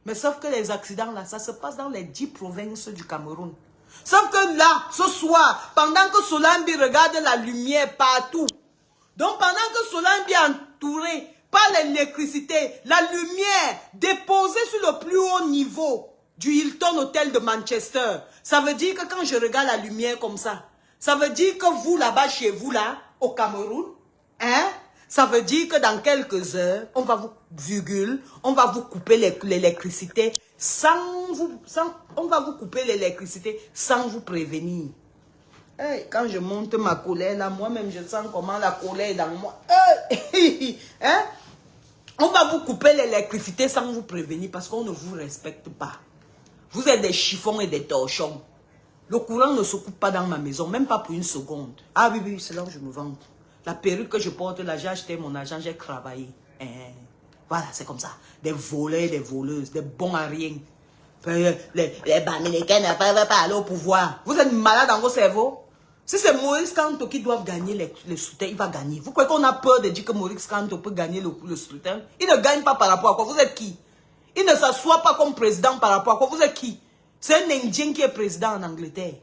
Mais sauf que les accidents là, ça se passe dans les 10 provinces du Cameroun. Sauf que là, ce soir, pendant que Solambi regarde la lumière partout, donc pendant que Solambi est entouré par l'électricité, la lumière déposée sur le plus haut niveau du Hilton Hotel de Manchester, ça veut dire que quand je regarde la lumière comme ça veut dire que vous là-bas, chez vous là, au Cameroun, hein, ça veut dire que dans quelques heures, on va vous couper l'électricité on va vous couper l'électricité sans vous prévenir. Hey, quand je monte ma colère là, moi-même je sens comment la colère est dans moi. Hey, hein? On va vous couper l'électricité sans vous prévenir parce qu'on ne vous respecte pas. Vous êtes des chiffons et des torchons. Le courant ne se coupe pas dans ma maison, même pas pour une seconde. Ah oui, c'est là où je me vante. La perruque que je porte là, j'ai acheté mon argent, j'ai travaillé. Voilà, c'est comme ça. Des voleurs, des voleuses, des bons à rien. Les Bamileke ne peuvent pas aller au pouvoir. Vous êtes malade dans vos cerveaux? Si c'est Maurice Kanto qui doit gagner le scrutin, il va gagner. Vous croyez qu'on a peur de dire que Maurice Kanto peut gagner le scrutin? Il ne gagne pas par rapport à quoi? Vous êtes qui? Il ne s'assoit pas comme président par rapport à quoi? Vous êtes qui? C'est un Indien qui est président en Angleterre.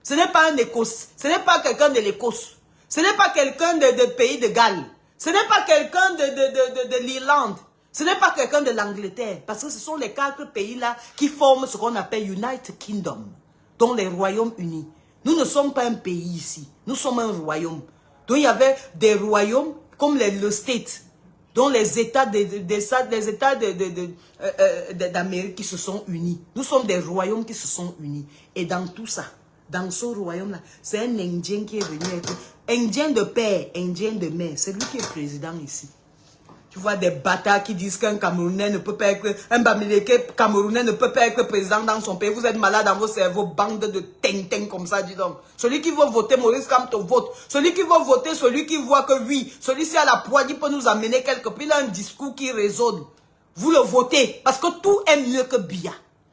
Ce n'est pas un Écosse. Ce n'est pas quelqu'un de l'Écosse. Ce n'est pas quelqu'un de pays de Galles. Ce n'est pas quelqu'un de l'Irlande. Ce n'est pas quelqu'un de l'Angleterre, parce que ce sont les 4 pays-là qui forment ce qu'on appelle United Kingdom, dont les Royaumes-Unis. Nous ne sommes pas un pays ici, nous sommes un royaume. Donc il y avait des royaumes comme le State, dont les États d'Amérique qui se sont unis. Nous sommes des royaumes qui se sont unis. Et dans tout ça, dans ce royaume-là, c'est un Indien qui est venu être Indien de père, Indien de mère. C'est lui qui est président ici. Tu vois des bâtards qui disent qu'un Camerounais ne peut pas être, un Bamileke Camerounais ne peut pas être président dans son pays. Vous êtes malade dans vos cerveaux, bande de ting-ting comme ça, dis donc. Celui qui veut voter Maurice Kamto vote. Celui qui veut voter, celui qui voit que oui, celui-ci a la poigne peut nous amener quelque part. Il a un discours qui résonne. Vous le votez parce que tout est mieux que Biya.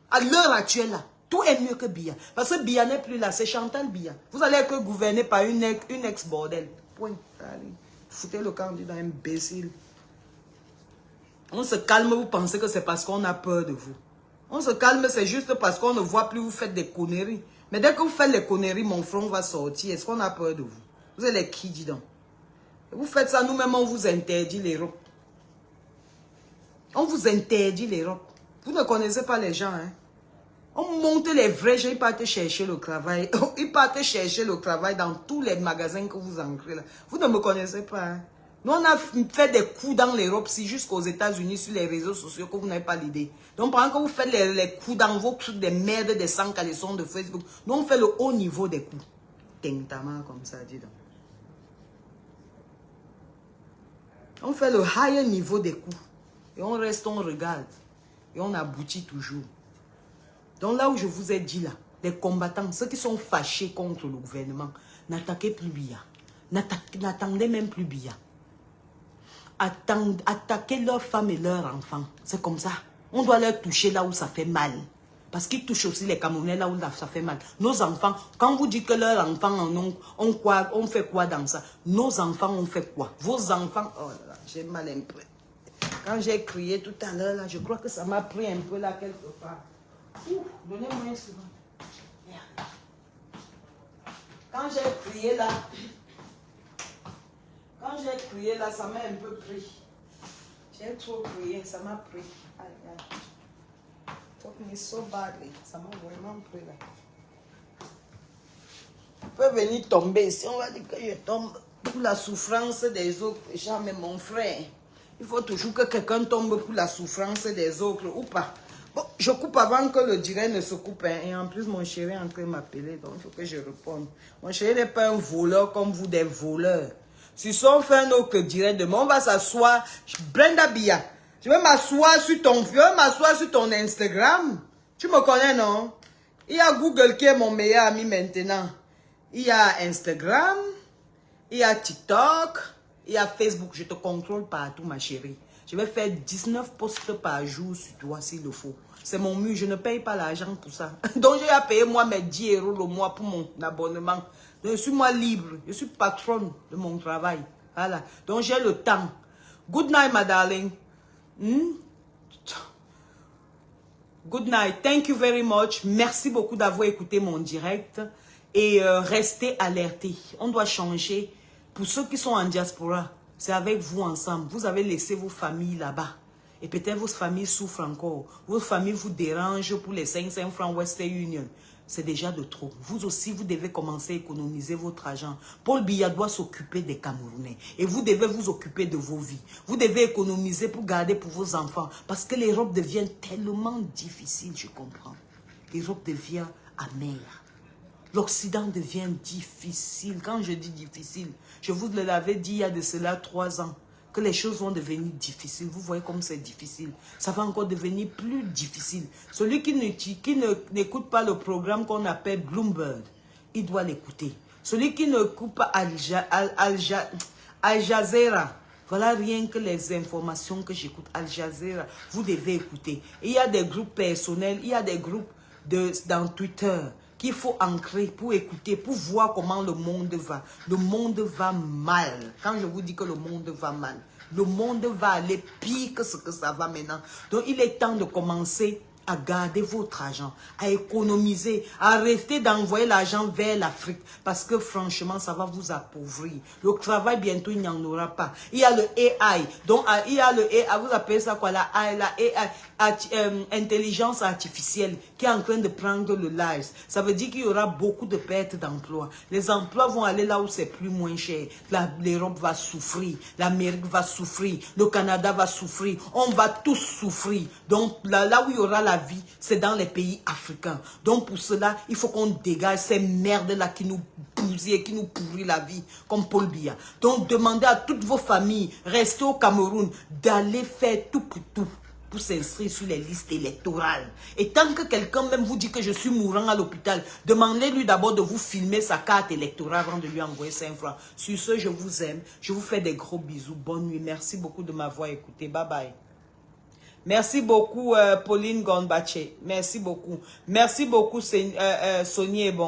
À l'heure actuelle, là, tout est mieux que Biya. Parce que Biya n'est plus là, c'est Chantal Biya. Vous allez être gouverné par une ex-bordel. Point. Allez, foutez le candidat imbécile. On se calme, vous pensez que c'est parce qu'on a peur de vous. On se calme, c'est juste parce qu'on ne voit plus, vous faites des conneries. Mais dès que vous faites les conneries, mon front va sortir. Est-ce qu'on a peur de vous? Vous êtes les qui, dis donc? Vous faites ça, nous-mêmes, on vous interdit l'Europe. On vous interdit l'Europe. Vous ne connaissez pas les gens, hein? On monte les vrais gens, ils partent chercher le travail. Ils partent chercher le travail dans tous les magasins que vous ancrez là. Vous ne me connaissez pas, hein? Nous, on a fait des coups dans l'Europe, si jusqu'aux États-Unis, sur les réseaux sociaux, que vous n'avez pas l'idée. Donc, pendant que vous faites les coups dans vos trucs de merde, des 100 caleçons de Facebook, nous, on fait le haut niveau des coups. Tentama, comme ça, dis donc. On fait le higher niveau des coups. Et on reste, on regarde. Et on aboutit toujours. Donc, là où je vous ai dit, là, les combattants, ceux qui sont fâchés contre le gouvernement, n'attaquez plus Biya. N'attendez même plus Biya. Attaquer leurs femmes et leurs enfants. C'est comme ça. On doit leur toucher là où ça fait mal. Parce qu'ils touchent aussi les Camerounais là où ça fait mal. Nos enfants, quand vous dites que leurs enfants on fait quoi dans ça? Nos enfants, on fait quoi? Vos enfants, oh là là, j'ai mal un peu. Quand j'ai crié tout à l'heure, là, je crois que ça m'a pris un peu là quelque part. Donnez-moi une seconde. Quand j'ai crié là, ça m'a un peu pris. J'ai trop crié, ça m'a pris. Aïe, aïe. Took me so badly. Ça m'a vraiment pris là. Je peux venir tomber. Si on va dire que je tombe pour la souffrance des autres gens, mais mon frère, il faut toujours que quelqu'un tombe pour la souffrance des autres ou pas. Bon, je coupe avant que le direct ne se coupe. Hein. Et en plus, mon chéri est en train de m'appeler, donc il faut que je réponde. Mon chéri n'est pas un voleur comme vous, des voleurs. Si on fait un autre direct demain, on va s'asseoir. Brenda Biya, je vais m'asseoir sur ton Instagram. Tu me connais, non? Il y a Google qui est mon meilleur ami maintenant. Il y a Instagram, il y a TikTok, il y a Facebook. Je te contrôle partout, ma chérie. Je vais faire 19 posts par jour sur toi s'il le faut. C'est mon mur, je ne paye pas l'argent pour ça. Donc, j'ai à payer moi mes 10 € le mois pour mon abonnement. Donc, je suis moi libre, je suis patronne de mon travail. Voilà. Donc, j'ai le temps. Good night, my darling. Good night. Thank you very much. Merci beaucoup d'avoir écouté mon direct. Et restez alertés. On doit changer. Pour ceux qui sont en diaspora, c'est avec vous ensemble. Vous avez laissé vos familles là-bas. Et peut-être vos familles souffrent encore. Vos familles vous dérangent pour les 500 francs Western Union. C'est déjà de trop. Vous aussi, vous devez commencer à économiser votre argent. Paul Biya doit s'occuper des Camerounais. Et vous devez vous occuper de vos vies. Vous devez économiser pour garder pour vos enfants. Parce que l'Europe devient tellement difficile, je comprends. L'Europe devient amère. L'Occident devient difficile. Quand je dis difficile, je vous l'avais dit il y a de cela 3 ans. Que les choses vont devenir difficiles. Vous voyez comme c'est difficile. Ça va encore devenir plus difficile. Celui qui n'écoute pas le programme qu'on appelle Bloomberg, il doit l'écouter. Celui qui n'écoute pas Al Jazeera, voilà rien que les informations que j'écoute. Al Jazeera, vous devez écouter. Et il y a des groupes personnels, il y a des groupes dans Twitter qu'il faut ancrer pour écouter, pour voir comment le monde va. Le monde va mal. Quand je vous dis que le monde va mal, le monde va aller pire que ce que ça va maintenant. Donc, il est temps de commencer à garder votre argent, à économiser, à arrêter d'envoyer l'argent vers l'Afrique. Parce que franchement, ça va vous appauvrir. Le travail, bientôt, il n'y en aura pas. Il y a le AI. Donc, il y a le AI, vous appelez ça quoi? La AI, intelligence artificielle, qui est en train de prendre le large. Ça veut dire qu'il y aura beaucoup de pertes d'emplois. Les emplois vont aller là où c'est plus moins cher. L'Europe va souffrir. L'Amérique va souffrir. Le Canada va souffrir. On va tous souffrir. Donc, là où il y aura la vie, c'est dans les pays africains. Donc, pour cela, il faut qu'on dégage ces merdes-là qui nous bousillent, qui nous pourrit la vie, comme Paul Biya. Donc, demandez à toutes vos familles, restez au Cameroun, d'aller faire tout pour s'inscrire sur les listes électorales. Et tant que quelqu'un même vous dit que je suis mourant à l'hôpital, demandez-lui d'abord de vous filmer sa carte électorale avant de lui envoyer 5 francs. Sur ce, je vous aime. Je vous fais des gros bisous. Bonne nuit. Merci beaucoup de m'avoir écouté. Bye bye. Merci beaucoup, Pauline Gondbache. Merci beaucoup. Merci beaucoup, Sonia et Bon.